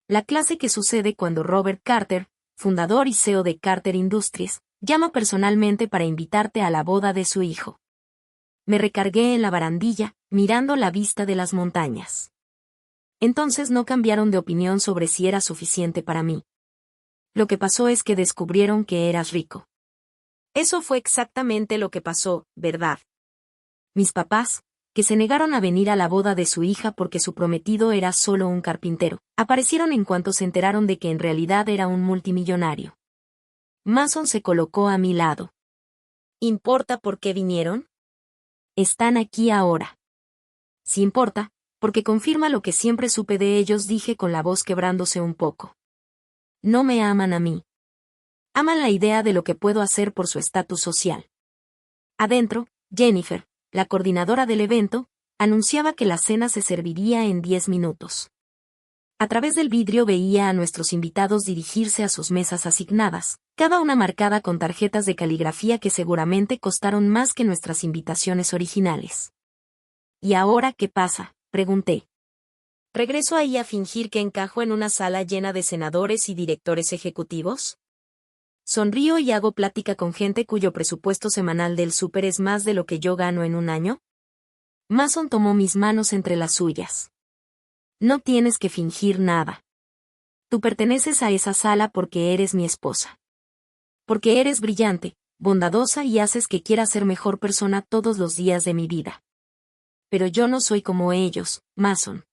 La clase que sucede cuando Robert Carter, fundador y CEO de Carter Industries, llama personalmente para invitarte a la boda de su hijo. Me recargué en la barandilla, mirando la vista de las montañas. Entonces no cambiaron de opinión sobre si era suficiente para mí. Lo que pasó es que descubrieron que eras rico. Eso fue exactamente lo que pasó, ¿verdad? Mis papás, que se negaron a venir a la boda de su hija porque su prometido era solo un carpintero, aparecieron en cuanto se enteraron de que en realidad era un multimillonario. Mason se colocó a mi lado. ¿Importa por qué vinieron? Están aquí ahora. Sí importa, porque confirma lo que siempre supe de ellos, dije con la voz quebrándose un poco. No me aman a mí. Aman la idea de lo que puedo hacer por su estatus social. Adentro, Jennifer, la coordinadora del evento, anunciaba que la cena se serviría en 10 minutos. A través del vidrio veía a nuestros invitados dirigirse a sus mesas asignadas, cada una marcada con tarjetas de caligrafía que seguramente costaron más que nuestras invitaciones originales. ¿Y ahora qué pasa?, pregunté. ¿Regreso ahí a fingir que encajo en una sala llena de senadores y directores ejecutivos? ¿Sonrío y hago plática con gente cuyo presupuesto semanal del súper es más de lo que yo gano en un año? Mason tomó mis manos entre las suyas. No tienes que fingir nada. Tú perteneces a esa sala porque eres mi esposa. Porque eres brillante, bondadosa y haces que quiera ser mejor persona todos los días de mi vida. Pero yo no soy como ellos, Mason.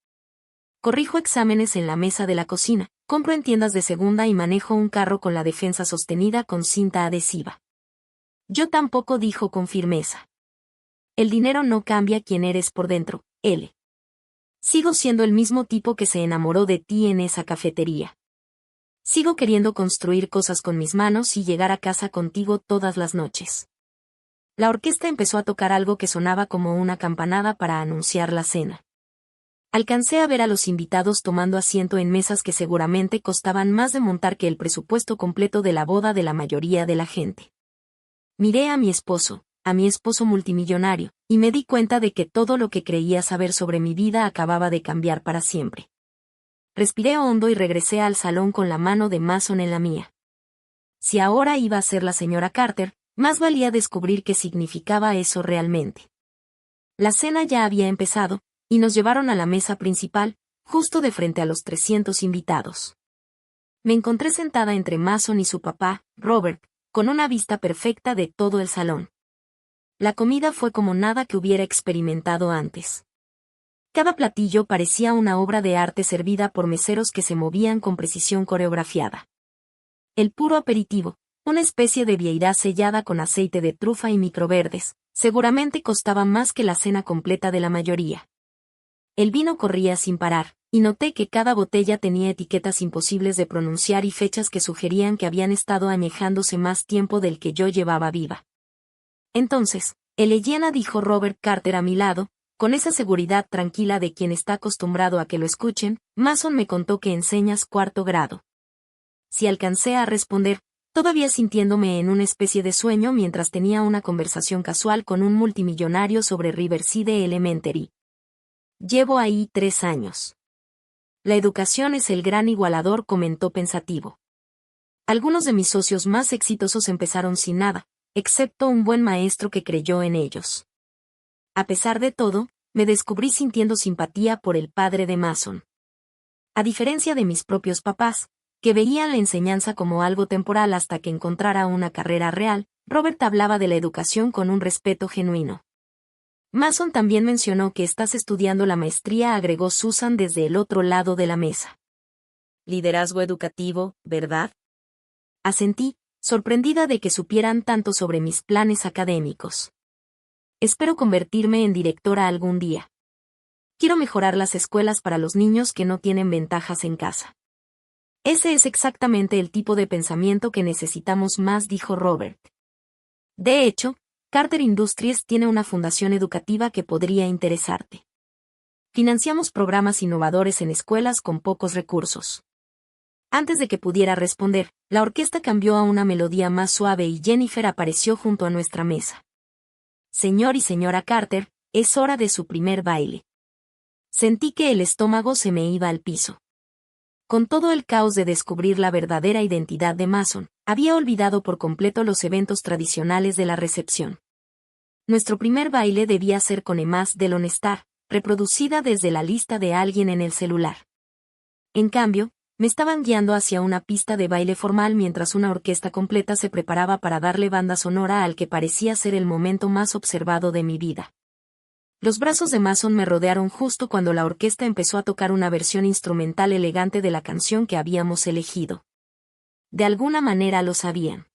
Corrijo exámenes en la mesa de la cocina, compro en tiendas de segunda y manejo un carro con la defensa sostenida con cinta adhesiva. Yo tampoco, dijo con firmeza. El dinero no cambia quién eres por dentro, L. Sigo siendo el mismo tipo que se enamoró de ti en esa cafetería. Sigo queriendo construir cosas con mis manos y llegar a casa contigo todas las noches. la orquesta empezó a tocar algo que sonaba como una campanada para anunciar la cena. Alcancé a ver a los invitados tomando asiento en mesas que seguramente costaban más de montar que el presupuesto completo de la boda de la mayoría de la gente. Miré a mi esposo multimillonario, y me di cuenta de que todo lo que creía saber sobre mi vida acababa de cambiar para siempre. Respiré hondo y regresé al salón con la mano de Mason en la mía. Si ahora iba a ser la señora Carter, más valía descubrir qué significaba eso realmente. La cena ya había empezado, y nos llevaron a la mesa principal, justo de frente a los 300 invitados. Me encontré sentada entre Mason y su papá, Robert, con una vista perfecta de todo el salón. La comida fue como nada que hubiera experimentado antes. Cada platillo parecía una obra de arte servida por meseros que se movían con precisión coreografiada. El puro aperitivo, una especie de vieira sellada con aceite de trufa y microverdes, seguramente costaba más que la cena completa de la mayoría. El vino corría sin parar, y noté que cada botella tenía etiquetas imposibles de pronunciar y fechas que sugerían que habían estado añejándose más tiempo del que yo llevaba viva. Entonces, Elena, dijo Robert Carter a mi lado, con esa seguridad tranquila de quien está acostumbrado a que lo escuchen. Mason me contó que enseñas 4º grado. Si alcancé a responder, todavía sintiéndome en una especie de sueño mientras tenía una conversación casual con un multimillonario sobre Riverside Elementary. Llevo ahí 3 años. La educación es el gran igualador, comentó pensativo. Algunos de mis socios más exitosos empezaron sin nada, excepto un buen maestro que creyó en ellos. A pesar de todo, me descubrí sintiendo simpatía por el padre de Mason. A diferencia de mis propios papás, que veían la enseñanza como algo temporal hasta que encontrara una carrera real, Robert hablaba de la educación con un respeto genuino. Mason también mencionó que estás estudiando la maestría, agregó Susan desde el otro lado de la mesa. Liderazgo educativo, ¿verdad? Asentí, sorprendida de que supieran tanto sobre mis planes académicos. Espero convertirme en directora algún día. Quiero mejorar las escuelas para los niños que no tienen ventajas en casa. Ese es exactamente el tipo de pensamiento que necesitamos más, dijo Robert. De hecho, Carter Industries tiene una fundación educativa que podría interesarte. Financiamos programas innovadores en escuelas con pocos recursos. Antes de que pudiera responder, la orquesta cambió a una melodía más suave y Jennifer apareció junto a nuestra mesa. Señor y señora Carter, es hora de su primer baile. Sentí que el estómago se me iba al piso. Con todo el caos de descubrir la verdadera identidad de Mason, había olvidado por completo los eventos tradicionales de la recepción. Nuestro primer baile debía ser con Emas de Lone Star, reproducida desde la lista de alguien en el celular. En cambio, me estaban guiando hacia una pista de baile formal mientras una orquesta completa se preparaba para darle banda sonora al que parecía ser el momento más observado de mi vida. Los brazos de Mason me rodearon justo cuando la orquesta empezó a tocar una versión instrumental elegante de la canción que habíamos elegido. De alguna manera lo sabían.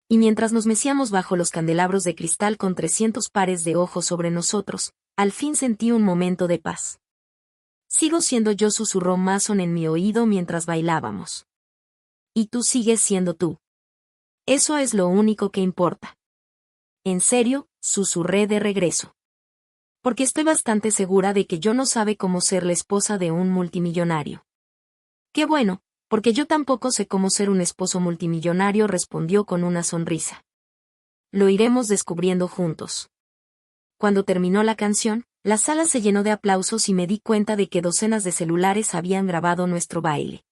Y mientras nos mecíamos bajo los candelabros de cristal con 300 pares de ojos sobre nosotros, al fin sentí un momento de paz. Sigo siendo yo, susurró Mason en mi oído mientras bailábamos. Y tú sigues siendo tú. Eso es lo único que importa. En serio, susurré de regreso. Porque estoy bastante segura de que yo no sabe cómo ser la esposa de un multimillonario. Qué bueno, porque yo tampoco sé cómo ser un esposo multimillonario, respondió con una sonrisa. Lo iremos descubriendo juntos. Cuando terminó la canción, la sala se llenó de aplausos y me di cuenta de que docenas de celulares habían grabado nuestro baile.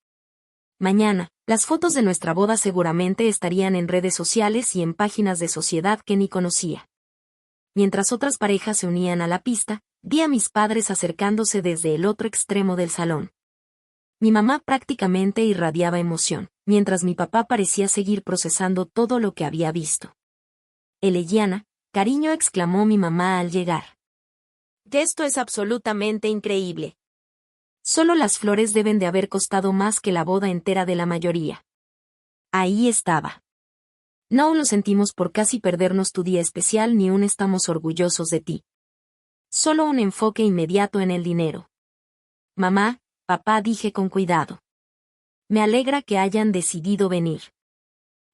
Mañana, las fotos de nuestra boda seguramente estarían en redes sociales y en páginas de sociedad que ni conocía. Mientras otras parejas se unían a la pista, vi a mis padres acercándose desde el otro extremo del salón. Mi mamá prácticamente irradiaba emoción, mientras mi papá parecía seguir procesando todo lo que había visto. Elena, cariño, exclamó mi mamá al llegar. Esto es absolutamente increíble. Solo las flores deben de haber costado más que la boda entera de la mayoría. Ahí estaba. No lo sentimos por casi perdernos tu día especial ni aún estamos orgullosos de ti. Solo un enfoque inmediato en el dinero. Mamá, papá, dije con cuidado. Me alegra que hayan decidido venir.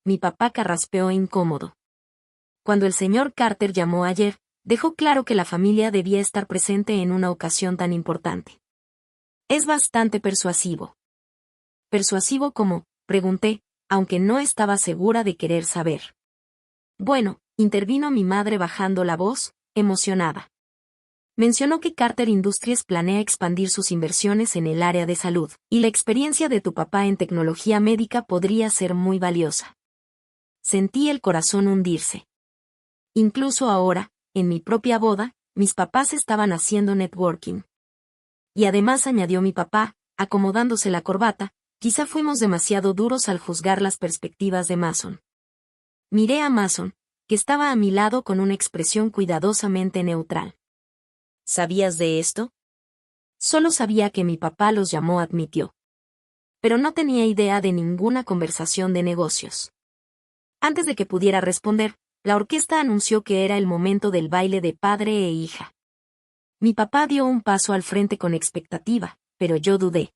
Mi papá carraspeó incómodo. Cuando el señor Carter llamó ayer, dejó claro que la familia debía estar presente en una ocasión tan importante. Es bastante persuasivo. ¿Persuasivo cómo?, pregunté, aunque no estaba segura de querer saber. Bueno, intervino mi madre bajando la voz, emocionada. Mencionó que Carter Industries planea expandir sus inversiones en el área de salud, y la experiencia de tu papá en tecnología médica podría ser muy valiosa. Sentí el corazón hundirse. Incluso ahora, en mi propia boda, mis papás estaban haciendo networking. Y además añadió mi papá, acomodándose la corbata, quizá fuimos demasiado duros al juzgar las perspectivas de Mason. Miré a Mason, que estaba a mi lado con una expresión cuidadosamente neutral. ¿Sabías de esto? Solo sabía que mi papá los llamó, admitió. Pero no tenía idea de ninguna conversación de negocios. Antes de que pudiera responder, la orquesta anunció que era el momento del baile de padre e hija. Mi papá dio un paso al frente con expectativa, pero yo dudé.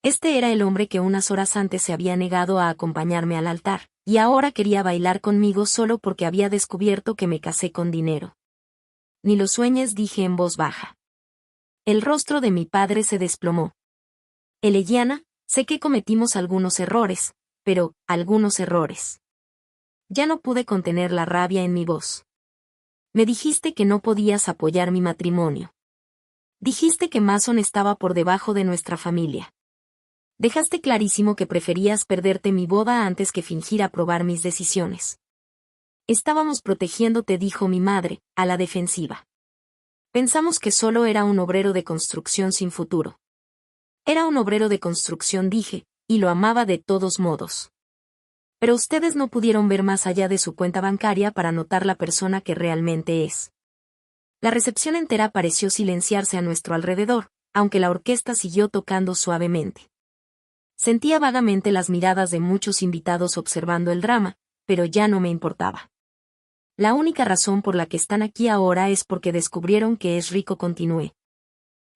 Este era el hombre que unas horas antes se había negado a acompañarme al altar, y ahora quería bailar conmigo solo porque había descubierto que me casé con dinero. Ni lo sueñes, dije en voz baja. El rostro de mi padre se desplomó. Eliana, sé que cometimos algunos errores, pero, algunos errores. Ya no pude contener la rabia en mi voz. Me dijiste que no podías apoyar mi matrimonio. Dijiste que Mason estaba por debajo de nuestra familia. Dejaste clarísimo que preferías perderte mi boda antes que fingir aprobar mis decisiones. Estábamos protegiéndote, dijo mi madre, a la defensiva. Pensamos que solo era un obrero de construcción sin futuro. Era un obrero de construcción, dije, y lo amaba de todos modos. Pero ustedes no pudieron ver más allá de su cuenta bancaria para notar la persona que realmente es. La recepción entera pareció silenciarse a nuestro alrededor, aunque la orquesta siguió tocando suavemente. Sentía vagamente las miradas de muchos invitados observando el drama, pero ya no me importaba. La única razón por la que están aquí ahora es porque descubrieron que es rico, continué.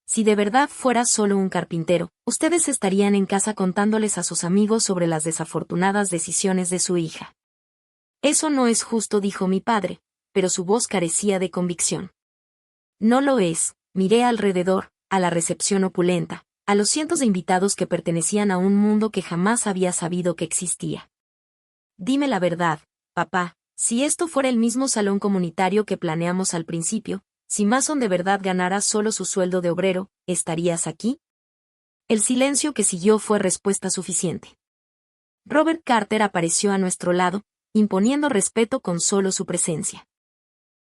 Si de verdad fuera solo un carpintero, ustedes estarían en casa contándoles a sus amigos sobre las desafortunadas decisiones de su hija. Eso no es justo, dijo mi padre, pero su voz carecía de convicción. No lo es, miré alrededor, a la recepción opulenta, a los cientos de invitados que pertenecían a un mundo que jamás había sabido que existía. Dime la verdad, papá, si esto fuera el mismo salón comunitario que planeamos al principio, si Mason de verdad ganara solo su sueldo de obrero, ¿estarías aquí? El silencio que siguió fue respuesta suficiente. Robert Carter apareció a nuestro lado, imponiendo respeto con solo su presencia.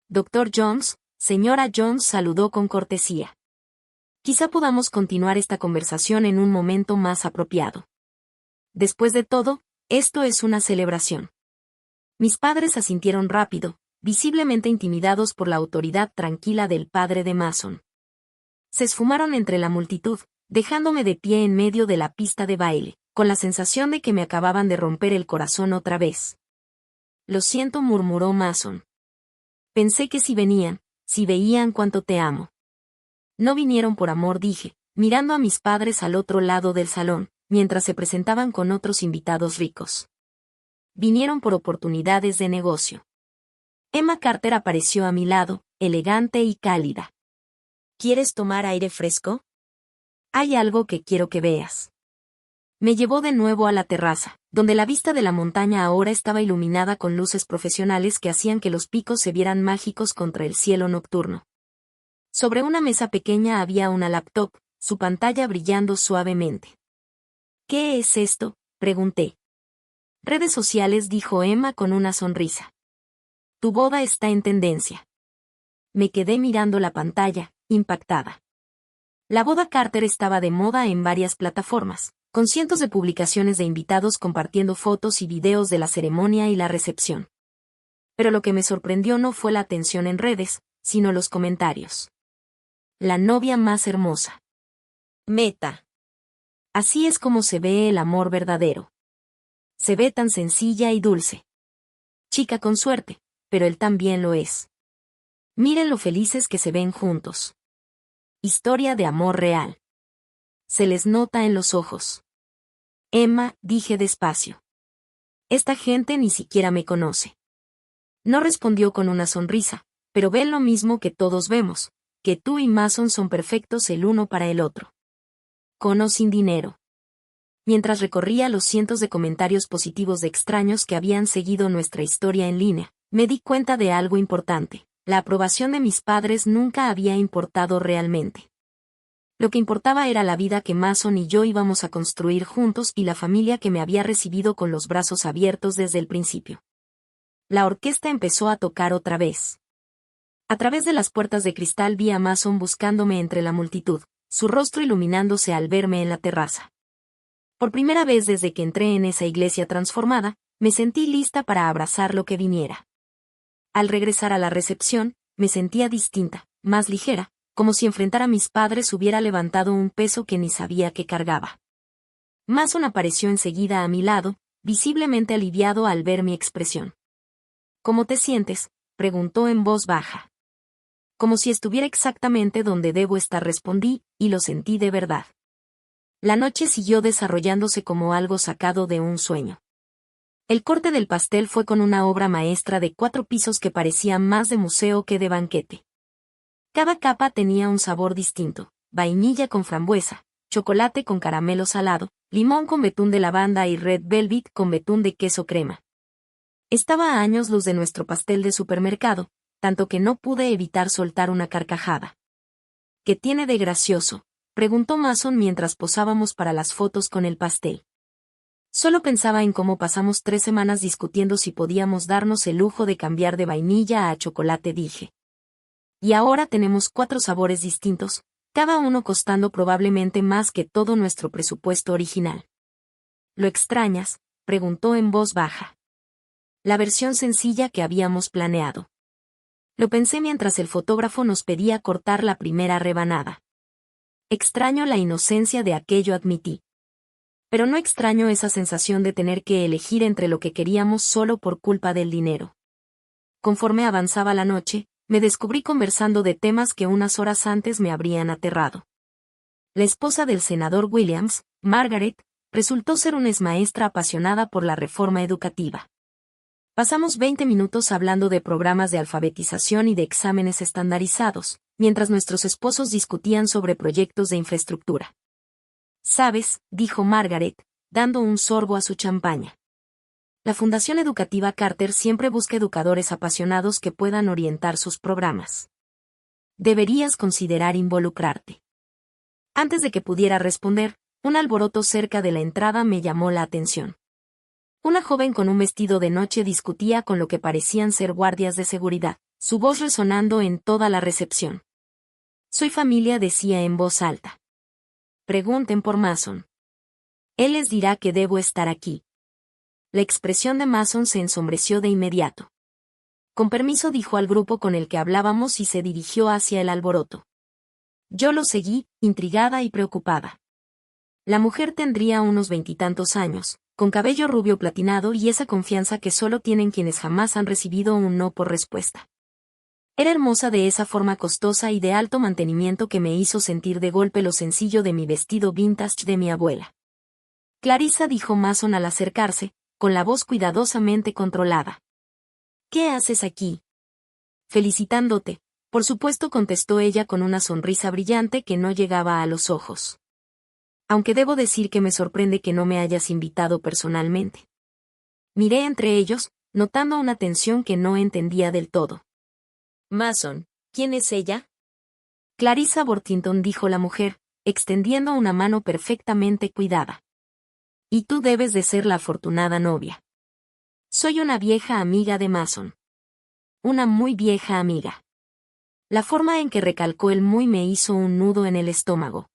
Dr. Jones, señora Jones, saludó con cortesía. Quizá podamos continuar esta conversación en un momento más apropiado. Después de todo, esto es una celebración. Mis padres asintieron rápido, visiblemente intimidados por la autoridad tranquila del padre de Mason. Se esfumaron entre la multitud, dejándome de pie en medio de la pista de baile, con la sensación de que me acababan de romper el corazón otra vez. Lo siento, murmuró Mason. Pensé que si venían, si veían cuánto te amo. No vinieron por amor, dije, mirando a mis padres al otro lado del salón, mientras se presentaban con otros invitados ricos. Vinieron por oportunidades de negocio. Emma Carter apareció a mi lado, elegante y cálida. ¿Quieres tomar aire fresco? Hay algo que quiero que veas. Me llevó de nuevo a la terraza, donde la vista de la montaña ahora estaba iluminada con luces profesionales que hacían que los picos se vieran mágicos contra el cielo nocturno. Sobre una mesa pequeña había una laptop, su pantalla brillando suavemente. ¿Qué es esto?, pregunté. Redes sociales, dijo Emma con una sonrisa. Tu boda está en tendencia. Me quedé mirando la pantalla, impactada. La boda Carter estaba de moda en varias plataformas, con cientos de publicaciones de invitados compartiendo fotos y videos de la ceremonia y la recepción. Pero lo que me sorprendió no fue la atención en redes, sino los comentarios. La novia más hermosa. Meta. Así es como se ve el amor verdadero. Se ve tan sencilla y dulce. Chica con suerte, pero él también lo es. Miren lo felices que se ven juntos. Historia de amor real. Se les nota en los ojos. Emma, dije despacio. Esta gente ni siquiera me conoce. No respondió con una sonrisa, pero ven lo mismo que todos vemos, que tú y Mason son perfectos el uno para el otro. Con o sin dinero. Mientras recorría los cientos de comentarios positivos de extraños que habían seguido nuestra historia en línea, me di cuenta de algo importante. La aprobación de mis padres nunca había importado realmente. Lo que importaba era la vida que Mason y yo íbamos a construir juntos y la familia que me había recibido con los brazos abiertos desde el principio. La orquesta empezó a tocar otra vez. A través de las puertas de cristal vi a Mason buscándome entre la multitud, su rostro iluminándose al verme en la terraza. Por primera vez desde que entré en esa iglesia transformada, me sentí lista para abrazar lo que viniera. Al regresar a la recepción, me sentía distinta, más ligera, como si enfrentar a mis padres hubiera levantado un peso que ni sabía que cargaba. Mason apareció enseguida a mi lado, visiblemente aliviado al ver mi expresión. ¿Cómo te sientes?, preguntó en voz baja. Como si estuviera exactamente donde debo estar, respondí, y lo sentí de verdad. La noche siguió desarrollándose como algo sacado de un sueño. El corte del pastel fue con una obra maestra de 4 pisos que parecía más de museo que de banquete. Cada capa tenía un sabor distinto: vainilla con frambuesa, chocolate con caramelo salado, limón con betún de lavanda y red velvet con betún de queso crema. Estaba a años luz de nuestro pastel de supermercado, tanto que no pude evitar soltar una carcajada. ¿Qué tiene de gracioso?, preguntó Mason mientras posábamos para las fotos con el pastel. Solo pensaba en cómo pasamos 3 semanas discutiendo si podíamos darnos el lujo de cambiar de vainilla a chocolate, dije. Y ahora tenemos 4 sabores distintos, cada uno costando probablemente más que todo nuestro presupuesto original. ¿Lo extrañas?, preguntó en voz baja. La versión sencilla que habíamos planeado. Lo pensé mientras el fotógrafo nos pedía cortar la primera rebanada. Extraño la inocencia de aquello, admití. Pero no extraño esa sensación de tener que elegir entre lo que queríamos solo por culpa del dinero. Conforme avanzaba la noche, me descubrí conversando de temas que unas horas antes me habrían aterrado. La esposa del senador Williams, Margaret, resultó ser una exmaestra apasionada por la reforma educativa. Pasamos 20 minutos hablando de programas de alfabetización y de exámenes estandarizados, mientras nuestros esposos discutían sobre proyectos de infraestructura. «¿Sabes?», dijo Margaret, dando un sorbo a su champaña. La Fundación Educativa Carter siempre busca educadores apasionados que puedan orientar sus programas. Deberías considerar involucrarte. Antes de que pudiera responder, un alboroto cerca de la entrada me llamó la atención. Una joven con un vestido de noche discutía con lo que parecían ser guardias de seguridad, su voz resonando en toda la recepción. «Soy familia», decía en voz alta. «Pregunten por Mason. Él les dirá que debo estar aquí». La expresión de Mason se ensombreció de inmediato. «Con permiso», dijo al grupo con el que hablábamos y se dirigió hacia el alboroto. Yo lo seguí, intrigada y preocupada. La mujer tendría unos 20 y tantos años, con cabello rubio platinado y esa confianza que solo tienen quienes jamás han recibido un no por respuesta. Era hermosa de esa forma costosa y de alto mantenimiento que me hizo sentir de golpe lo sencillo de mi vestido vintage de mi abuela. «Clarissa», dijo Mason al acercarse, con la voz cuidadosamente controlada. «¿Qué haces aquí?» «Felicitándote», por supuesto, contestó ella con una sonrisa brillante que no llegaba a los ojos. «Aunque debo decir que me sorprende que no me hayas invitado personalmente». Miré entre ellos, notando una tensión que no entendía del todo. «Mason, ¿quién es ella?» «Clarissa Worthington», dijo la mujer, extendiendo una mano perfectamente cuidada. «Y tú debes de ser la afortunada novia». «Soy una vieja amiga de Mason». «Una muy vieja amiga». La forma en que recalcó el muy me hizo un nudo en el estómago.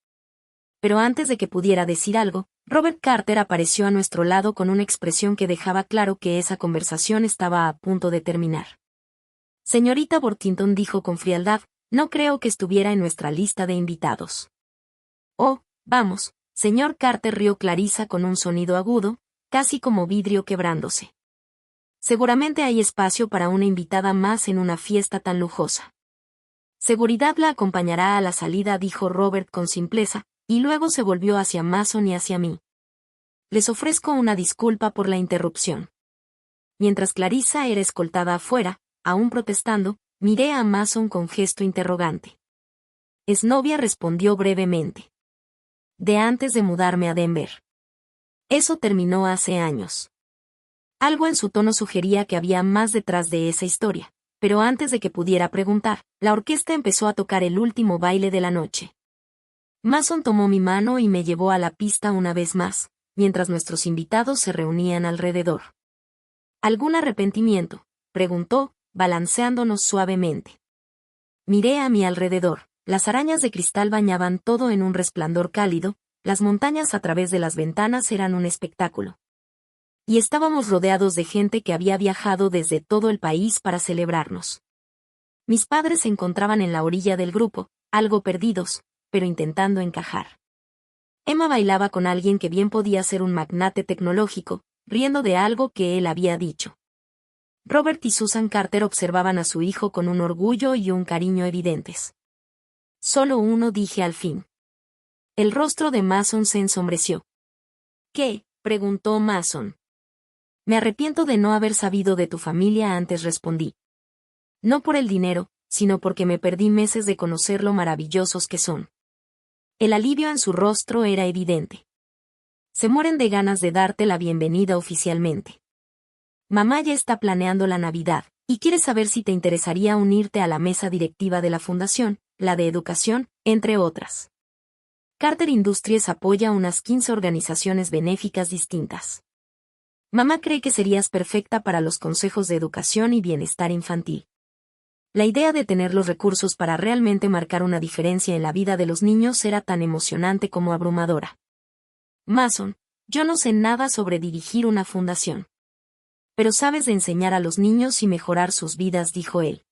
Pero antes de que pudiera decir algo, Robert Carter apareció a nuestro lado con una expresión que dejaba claro que esa conversación estaba a punto de terminar. «Señorita Worthington», dijo con frialdad, «no creo que estuviera en nuestra lista de invitados». «Oh, vamos», señor Carter», rió Clarissa con un sonido agudo, casi como vidrio quebrándose. «Seguramente hay espacio para una invitada más en una fiesta tan lujosa». «Seguridad la acompañará a la salida», dijo Robert con simpleza, y luego se volvió hacia Mason y hacia mí. «Les ofrezco una disculpa por la interrupción». Mientras Clarissa era escoltada afuera, aún protestando, miré a Mason con gesto interrogante. Exnovia, respondió brevemente. De antes de mudarme a Denver. Eso terminó hace años. Algo en su tono sugería que había más detrás de esa historia, pero antes de que pudiera preguntar, la orquesta empezó a tocar el último baile de la noche. Mason tomó mi mano y me llevó a la pista una vez más, mientras nuestros invitados se reunían alrededor. ¿Algún arrepentimiento?, preguntó, balanceándonos suavemente. Miré a mi alrededor. Las arañas de cristal bañaban todo en un resplandor cálido, las montañas a través de las ventanas eran un espectáculo. Y estábamos rodeados de gente que había viajado desde todo el país para celebrarnos. Mis padres se encontraban en la orilla del grupo, algo perdidos, pero intentando encajar. Emma bailaba con alguien que bien podía ser un magnate tecnológico, riendo de algo que él había dicho. Robert y Susan Carter observaban a su hijo con un orgullo y un cariño evidentes. Solo uno, dije al fin. El rostro de Mason se ensombreció. ¿Qué?, preguntó Mason. Me arrepiento de no haber sabido de tu familia antes, respondí. No por el dinero, sino porque me perdí meses de conocer lo maravillosos que son. El alivio en su rostro era evidente. Se mueren de ganas de darte la bienvenida oficialmente. Mamá ya está planeando la Navidad, y quiere saber si te interesaría unirte a la mesa directiva de la fundación, la de educación, entre otras. Carter Industries apoya unas 15 organizaciones benéficas distintas. Mamá cree que serías perfecta para los consejos de educación y bienestar infantil. La idea de tener los recursos para realmente marcar una diferencia en la vida de los niños era tan emocionante como abrumadora. Mason, yo no sé nada sobre dirigir una fundación. Pero sabes de enseñar a los niños y mejorar sus vidas, dijo él.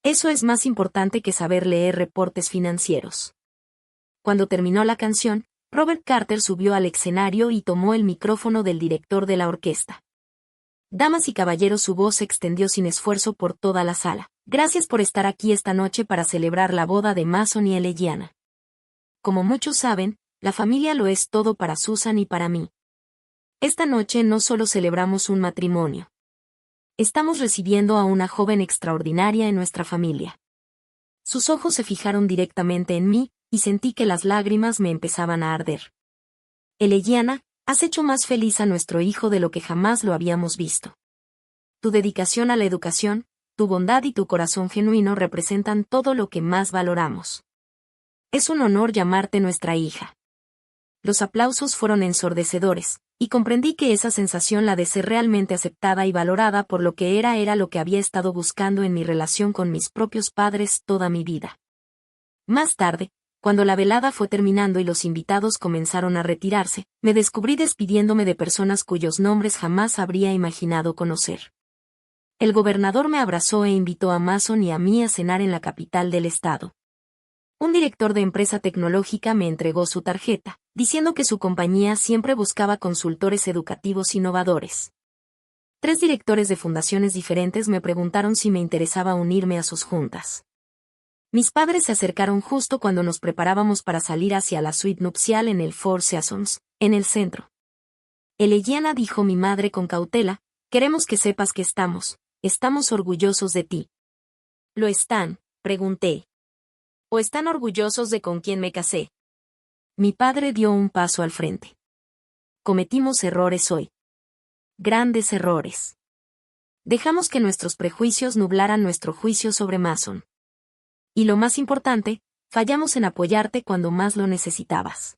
Eso es más importante que saber leer reportes financieros. Cuando terminó la canción, Robert Carter subió al escenario y tomó el micrófono del director de la orquesta. Damas y caballeros, su voz se extendió sin esfuerzo por toda la sala. Gracias por estar aquí esta noche para celebrar la boda de Mason y Eliana. Como muchos saben, la familia lo es todo para Susan y para mí. Esta noche no solo celebramos un matrimonio. Estamos recibiendo a una joven extraordinaria en nuestra familia. Sus ojos se fijaron directamente en mí, y sentí que las lágrimas me empezaban a arder. Eliana, has hecho más feliz a nuestro hijo de lo que jamás lo habíamos visto. Tu dedicación a la educación, tu bondad y tu corazón genuino representan todo lo que más valoramos. Es un honor llamarte nuestra hija. Los aplausos fueron ensordecedores, y comprendí que esa sensación, la de ser realmente aceptada y valorada por lo que era lo que había estado buscando en mi relación con mis propios padres toda mi vida. Más tarde, cuando la velada fue terminando y los invitados comenzaron a retirarse, me descubrí despidiéndome de personas cuyos nombres jamás habría imaginado conocer. El gobernador me abrazó e invitó a Mason y a mí a cenar en la capital del estado. Un director de empresa tecnológica me entregó su tarjeta, diciendo que su compañía siempre buscaba consultores educativos innovadores. 3 directores de fundaciones diferentes me preguntaron si me interesaba unirme a sus juntas. Mis padres se acercaron justo cuando nos preparábamos para salir hacia la suite nupcial en el Four Seasons, en el centro. Eliana, dijo mi madre con cautela, queremos que sepas que estamos orgullosos de ti. ¿Lo están?, pregunté. ¿O están orgullosos de con quién me casé? Mi padre dio un paso al frente. Cometimos errores hoy. Grandes errores. Dejamos que nuestros prejuicios nublaran nuestro juicio sobre Mason. Y lo más importante, fallamos en apoyarte cuando más lo necesitabas.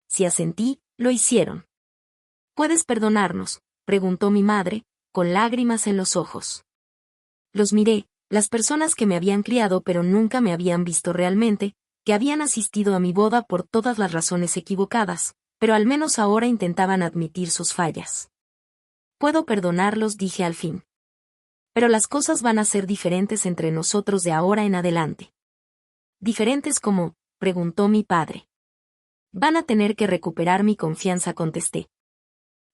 Si asentí, lo hicieron. ¿Puedes perdonarnos?, preguntó mi madre, con lágrimas en los ojos. Los miré, las personas que me habían criado pero nunca me habían visto realmente, que habían asistido a mi boda por todas las razones equivocadas, pero al menos ahora intentaban admitir sus fallas. Puedo perdonarlos, dije al fin. Pero las cosas van a ser diferentes entre nosotros de ahora en adelante. ¿Diferentes cómo?, preguntó mi padre. Van a tener que recuperar mi confianza, contesté.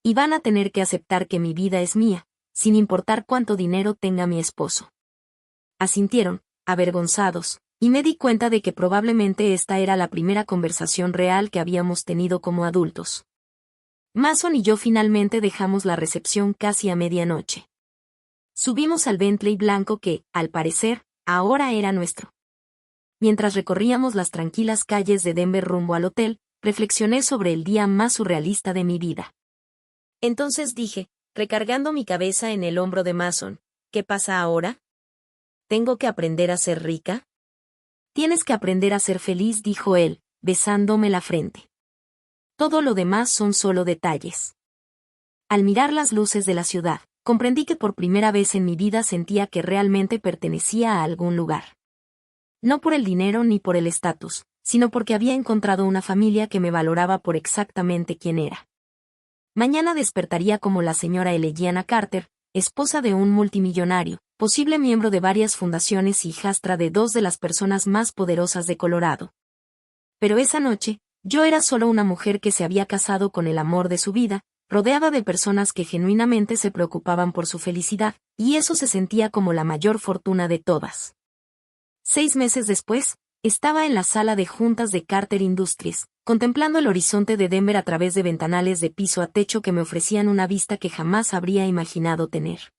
Y van a tener que aceptar que mi vida es mía, sin importar cuánto dinero tenga mi esposo. Asintieron, avergonzados, y me di cuenta de que probablemente esta era la primera conversación real que habíamos tenido como adultos. Mason y yo finalmente dejamos la recepción casi a medianoche. Subimos al Bentley blanco que, al parecer, ahora era nuestro. Mientras recorríamos las tranquilas calles de Denver rumbo al hotel, reflexioné sobre el día más surrealista de mi vida. Entonces dije, recargando mi cabeza en el hombro de Mason, ¿qué pasa ahora? ¿Tengo que aprender a ser rica? Tienes que aprender a ser feliz, dijo él, besándome la frente. Todo lo demás son solo detalles. Al mirar las luces de la ciudad, comprendí que por primera vez en mi vida sentía que realmente pertenecía a algún lugar. No por el dinero ni por el estatus, sino porque había encontrado una familia que me valoraba por exactamente quién era. Mañana despertaría como la señora Elegiana Carter, esposa de un multimillonario, posible miembro de varias fundaciones y hijastra de dos de las personas más poderosas de Colorado. Pero esa noche, yo era solo una mujer que se había casado con el amor de su vida, rodeada de personas que genuinamente se preocupaban por su felicidad, y eso se sentía como la mayor fortuna de todas. 6 meses después, estaba en la sala de juntas de Carter Industries, contemplando el horizonte de Denver a través de ventanales de piso a techo que me ofrecían una vista que jamás habría imaginado tener.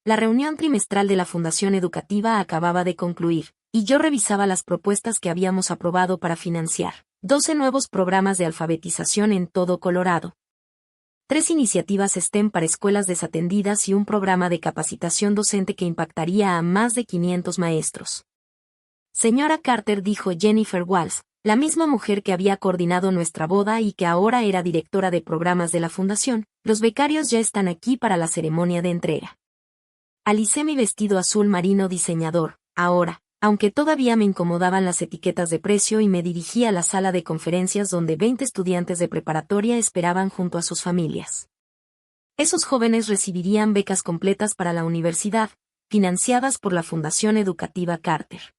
La reunión trimestral de la Fundación Educativa acababa de concluir, y yo revisaba las propuestas que habíamos aprobado para financiar 12 nuevos programas de alfabetización en todo Colorado. 3 iniciativas STEM para escuelas desatendidas y un programa de capacitación docente que impactaría a más de 500 maestros. Señora Carter, dijo Jennifer Walls, la misma mujer que había coordinado nuestra boda y que ahora era directora de programas de la fundación, los becarios ya están aquí para la ceremonia de entrega. Alicé mi vestido azul marino diseñador, ahora, aunque todavía me incomodaban las etiquetas de precio, y me dirigí a la sala de conferencias donde 20 estudiantes de preparatoria esperaban junto a sus familias. Esos jóvenes recibirían becas completas para la universidad, financiadas por la Fundación Educativa Carter.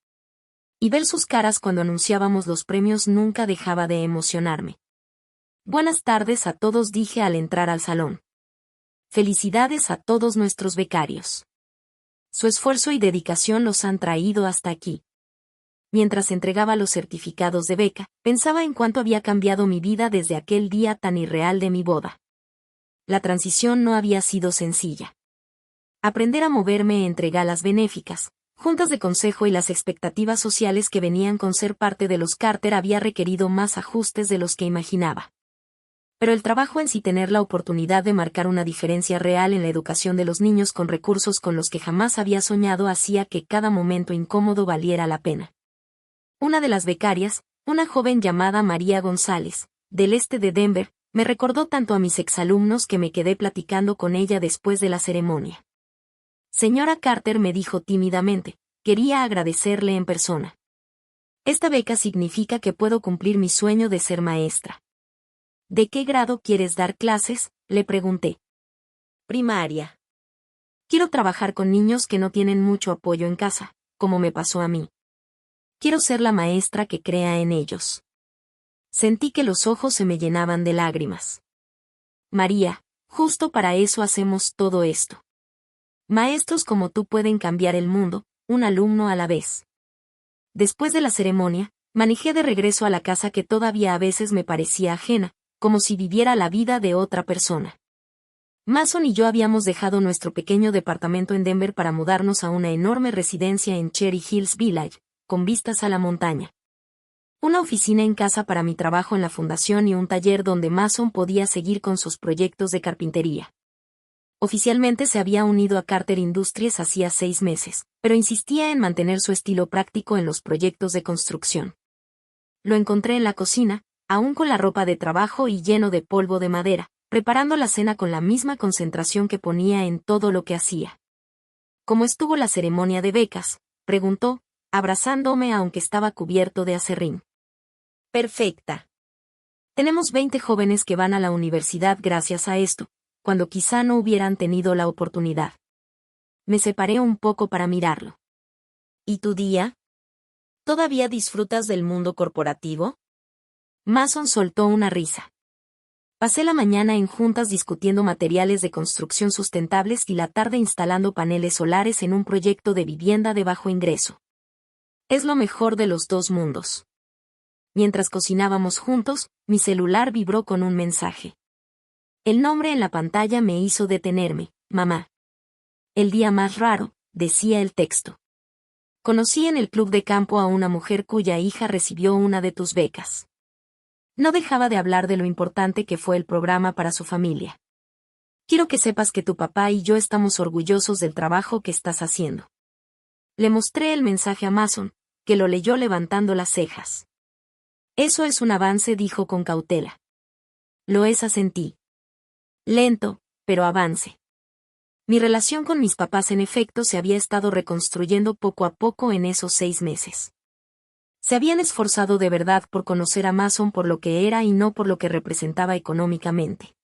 Y ver sus caras cuando anunciábamos los premios nunca dejaba de emocionarme. Buenas tardes a todos, dije al entrar al salón. Felicidades a todos nuestros becarios. Su esfuerzo y dedicación los han traído hasta aquí. Mientras entregaba los certificados de beca, pensaba en cuánto había cambiado mi vida desde aquel día tan irreal de mi boda. La transición no había sido sencilla. Aprender a moverme entre galas benéficas, juntas de consejo y las expectativas sociales que venían con ser parte de los Carter había requerido más ajustes de los que imaginaba. Pero el trabajo en sí, tener la oportunidad de marcar una diferencia real en la educación de los niños con recursos con los que jamás había soñado, hacía que cada momento incómodo valiera la pena. Una de las becarias, una joven llamada María González, del este de Denver, me recordó tanto a mis exalumnos que me quedé platicando con ella después de la ceremonia. Señora Carter, me dijo tímidamente, quería agradecerle en persona. Esta beca significa que puedo cumplir mi sueño de ser maestra. ¿De qué grado quieres dar clases?, le pregunté. Primaria. Quiero trabajar con niños que no tienen mucho apoyo en casa, como me pasó a mí. Quiero ser la maestra que crea en ellos. Sentí que los ojos se me llenaban de lágrimas. María, justo para eso hacemos todo esto. Maestros como tú pueden cambiar el mundo, un alumno a la vez. Después de la ceremonia, manejé de regreso a la casa que todavía a veces me parecía ajena, como si viviera la vida de otra persona. Mason y yo habíamos dejado nuestro pequeño departamento en Denver para mudarnos a una enorme residencia en Cherry Hills Village, con vistas a la montaña. Una oficina en casa para mi trabajo en la fundación y un taller donde Mason podía seguir con sus proyectos de carpintería. Oficialmente se había unido a Carter Industries hacía 6 meses, pero insistía en mantener su estilo práctico en los proyectos de construcción. Lo encontré en la cocina, aún con la ropa de trabajo y lleno de polvo de madera, preparando la cena con la misma concentración que ponía en todo lo que hacía. ¿Cómo estuvo la ceremonia de becas?, preguntó, abrazándome aunque estaba cubierto de aserrín. Perfecta. Tenemos 20 jóvenes que van a la universidad gracias a esto, cuando quizá no hubieran tenido la oportunidad. Me separé un poco para mirarlo. ¿Y tu día? ¿Todavía disfrutas del mundo corporativo? Mason soltó una risa. Pasé la mañana en juntas discutiendo materiales de construcción sustentables y la tarde instalando paneles solares en un proyecto de vivienda de bajo ingreso. Es lo mejor de los dos mundos. Mientras cocinábamos juntos, mi celular vibró con un mensaje. El nombre en la pantalla me hizo detenerme. Mamá. El día más raro, decía el texto. Conocí en el club de campo a una mujer cuya hija recibió una de tus becas. No dejaba de hablar de lo importante que fue el programa para su familia. Quiero que sepas que tu papá y yo estamos orgullosos del trabajo que estás haciendo. Le mostré el mensaje a Mason, que lo leyó levantando las cejas. Eso es un avance, dijo con cautela. Lo es, asentí. Lento, pero avance. Mi relación con mis papás en efecto se había estado reconstruyendo poco a poco en esos 6 meses. Se habían esforzado de verdad por conocer a Mason por lo que era y no por lo que representaba económicamente.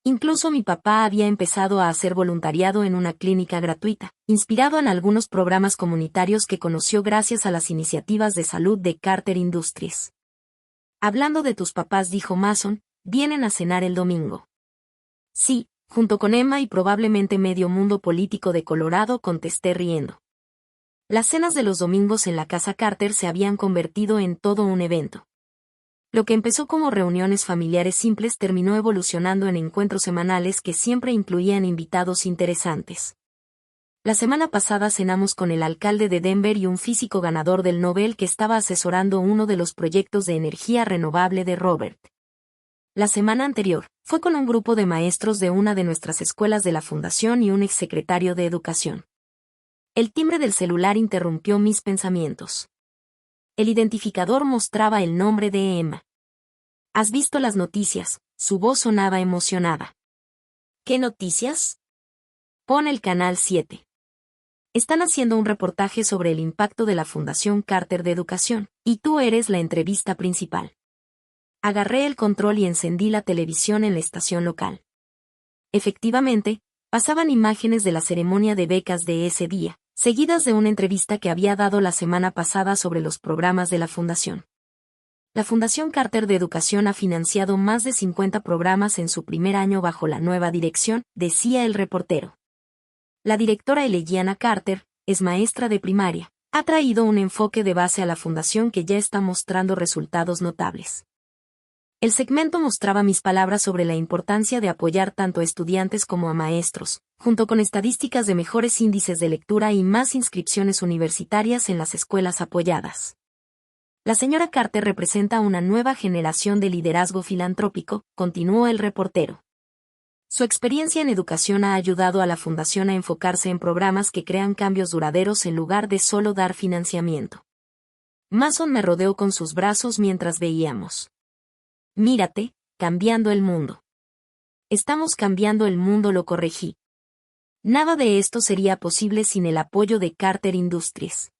Incluso mi papá había empezado a hacer voluntariado en una clínica gratuita, inspirado en algunos programas comunitarios que conoció gracias a las iniciativas de salud de Carter Industries. Hablando de tus papás, dijo Mason, vienen a cenar el domingo. Sí, junto con Emma y probablemente medio mundo político de Colorado, contesté riendo. Las cenas de los domingos en la casa Carter se habían convertido en todo un evento. Lo que empezó como reuniones familiares simples terminó evolucionando en encuentros semanales que siempre incluían invitados interesantes. La semana pasada cenamos con el alcalde de Denver y un físico ganador del Nobel que estaba asesorando uno de los proyectos de energía renovable de Robert. La semana anterior, fue con un grupo de maestros de una de nuestras escuelas de la fundación y un exsecretario de Educación. El timbre del celular interrumpió mis pensamientos. El identificador mostraba el nombre de Emma. ¿Has visto las noticias? Su voz sonaba emocionada. ¿Qué noticias? Pon el canal 7. Están haciendo un reportaje sobre el impacto de la Fundación Carter de Educación, y tú eres la entrevista principal. Agarré el control y encendí la televisión en la estación local. Efectivamente, pasaban imágenes de la ceremonia de becas de ese día, seguidas de una entrevista que había dado la semana pasada sobre los programas de la Fundación. La Fundación Carter de Educación ha financiado más de 50 programas en su primer año bajo la nueva dirección, decía el reportero. La directora Eliana Carter, es maestra de primaria, ha traído un enfoque de base a la fundación que ya está mostrando resultados notables. El segmento mostraba mis palabras sobre la importancia de apoyar tanto a estudiantes como a maestros, junto con estadísticas de mejores índices de lectura y más inscripciones universitarias en las escuelas apoyadas. La señora Carter representa una nueva generación de liderazgo filantrópico, continuó el reportero. Su experiencia en educación ha ayudado a la fundación a enfocarse en programas que crean cambios duraderos en lugar de solo dar financiamiento. Mason me rodeó con sus brazos mientras veíamos. Mírate, cambiando el mundo. Estamos cambiando el mundo, lo corregí. Nada de esto sería posible sin el apoyo de Carter Industries.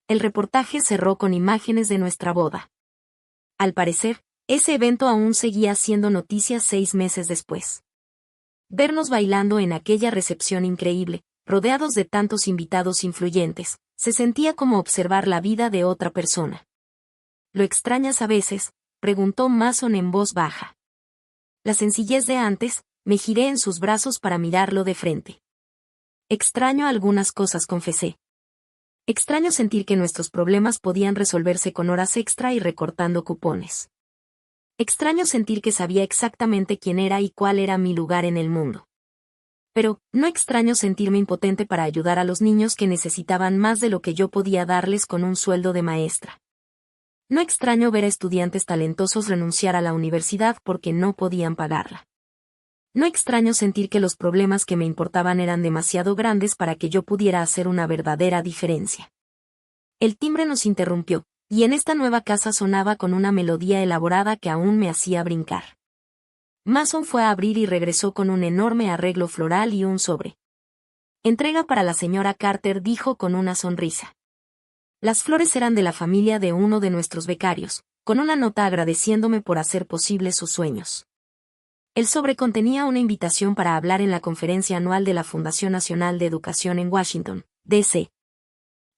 El reportaje cerró con imágenes de nuestra boda. Al parecer, ese evento aún seguía siendo noticia 6 meses después. Vernos bailando en aquella recepción increíble, rodeados de tantos invitados influyentes, se sentía como observar la vida de otra persona. ¿Lo extrañas a veces?, preguntó Mason en voz baja. La sencillez de antes, me giré en sus brazos para mirarlo de frente. Extraño algunas cosas, confesé. Extraño sentir que nuestros problemas podían resolverse con horas extra y recortando cupones. Extraño sentir que sabía exactamente quién era y cuál era mi lugar en el mundo. Pero, no extraño sentirme impotente para ayudar a los niños que necesitaban más de lo que yo podía darles con un sueldo de maestra. No extraño ver a estudiantes talentosos renunciar a la universidad porque no podían pagarla. No extraño sentir que los problemas que me importaban eran demasiado grandes para que yo pudiera hacer una verdadera diferencia. El timbre nos interrumpió, y en esta nueva casa sonaba con una melodía elaborada que aún me hacía brincar. Mason fue a abrir y regresó con un enorme arreglo floral y un sobre. Entrega para la señora Carter, dijo con una sonrisa. Las flores eran de la familia de uno de nuestros becarios, con una nota agradeciéndome por hacer posible sus sueños. El sobre contenía una invitación para hablar en la conferencia anual de la Fundación Nacional de Educación en Washington, D.C.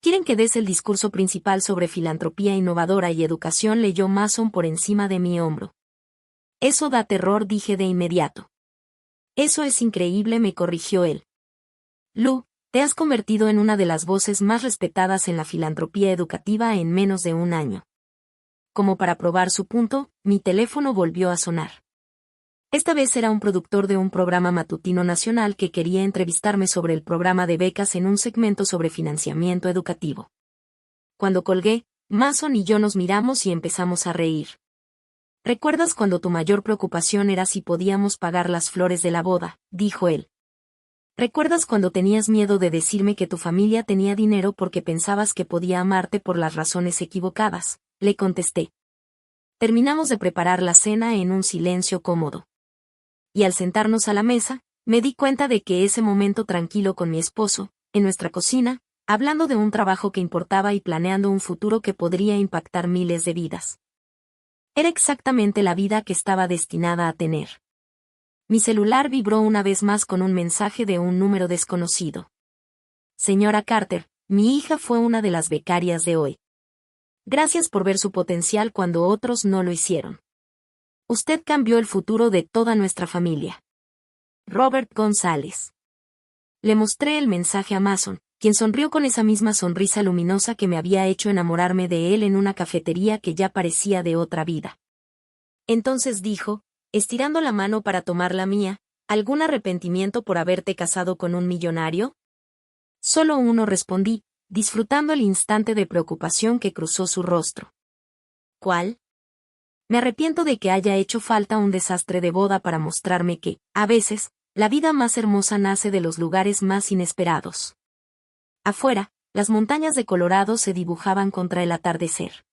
¿Quieren que des el discurso principal sobre filantropía innovadora y educación?, leyó Mason por encima de mi hombro. Eso da terror, dije de inmediato. Eso es increíble, me corrigió él. Lou, te has convertido en una de las voces más respetadas en la filantropía educativa en menos de un año. Como para probar su punto, mi teléfono volvió a sonar. Esta vez era un productor de un programa matutino nacional que quería entrevistarme sobre el programa de becas en un segmento sobre financiamiento educativo. Cuando colgué, Mason y yo nos miramos y empezamos a reír. ¿Recuerdas cuando tu mayor preocupación era si podíamos pagar las flores de la boda?, dijo él. ¿Recuerdas cuando tenías miedo de decirme que tu familia tenía dinero porque pensabas que podía amarte por las razones equivocadas?, le contesté. Terminamos de preparar la cena en un silencio cómodo. Y al sentarnos a la mesa, me di cuenta de que ese momento tranquilo con mi esposo, en nuestra cocina, hablando de un trabajo que importaba y planeando un futuro que podría impactar miles de vidas. Era exactamente la vida que estaba destinada a tener. Mi celular vibró una vez más con un mensaje de un número desconocido. Señora Carter, mi hija fue una de las becarias de hoy. Gracias por ver su potencial cuando otros no lo hicieron. Usted cambió el futuro de toda nuestra familia. Robert González. Le mostré el mensaje a Mason, quien sonrió con esa misma sonrisa luminosa que me había hecho enamorarme de él en una cafetería que ya parecía de otra vida. Entonces dijo, estirando la mano para tomar la mía, ¿algún arrepentimiento por haberte casado con un millonario? Solo uno, respondí, disfrutando el instante de preocupación que cruzó su rostro. ¿Cuál? Me arrepiento de que haya hecho falta un desastre de boda para mostrarme que, a veces, la vida más hermosa nace de los lugares más inesperados. Afuera, las montañas de Colorado se dibujaban contra el atardecer.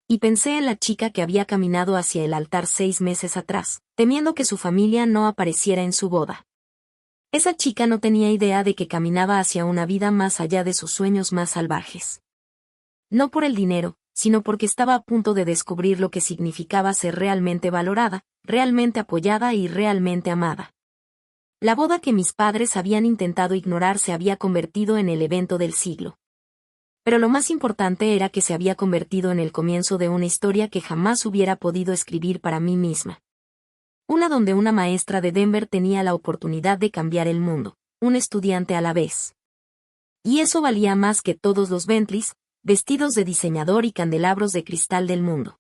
Y pensé en la chica que había caminado hacia el altar 6 meses atrás, temiendo que su familia no apareciera en su boda. Esa chica no tenía idea de que caminaba hacia una vida más allá de sus sueños más salvajes. No por el dinero, sino porque estaba a punto de descubrir lo que significaba ser realmente valorada, realmente apoyada y realmente amada. La boda que mis padres habían intentado ignorar se había convertido en el evento del siglo. Pero lo más importante era que se había convertido en el comienzo de una historia que jamás hubiera podido escribir para mí misma. Una donde una maestra de Denver tenía la oportunidad de cambiar el mundo, un estudiante a la vez. Y eso valía más que todos los Bentleys, vestidos de diseñador y candelabros de cristal del mundo.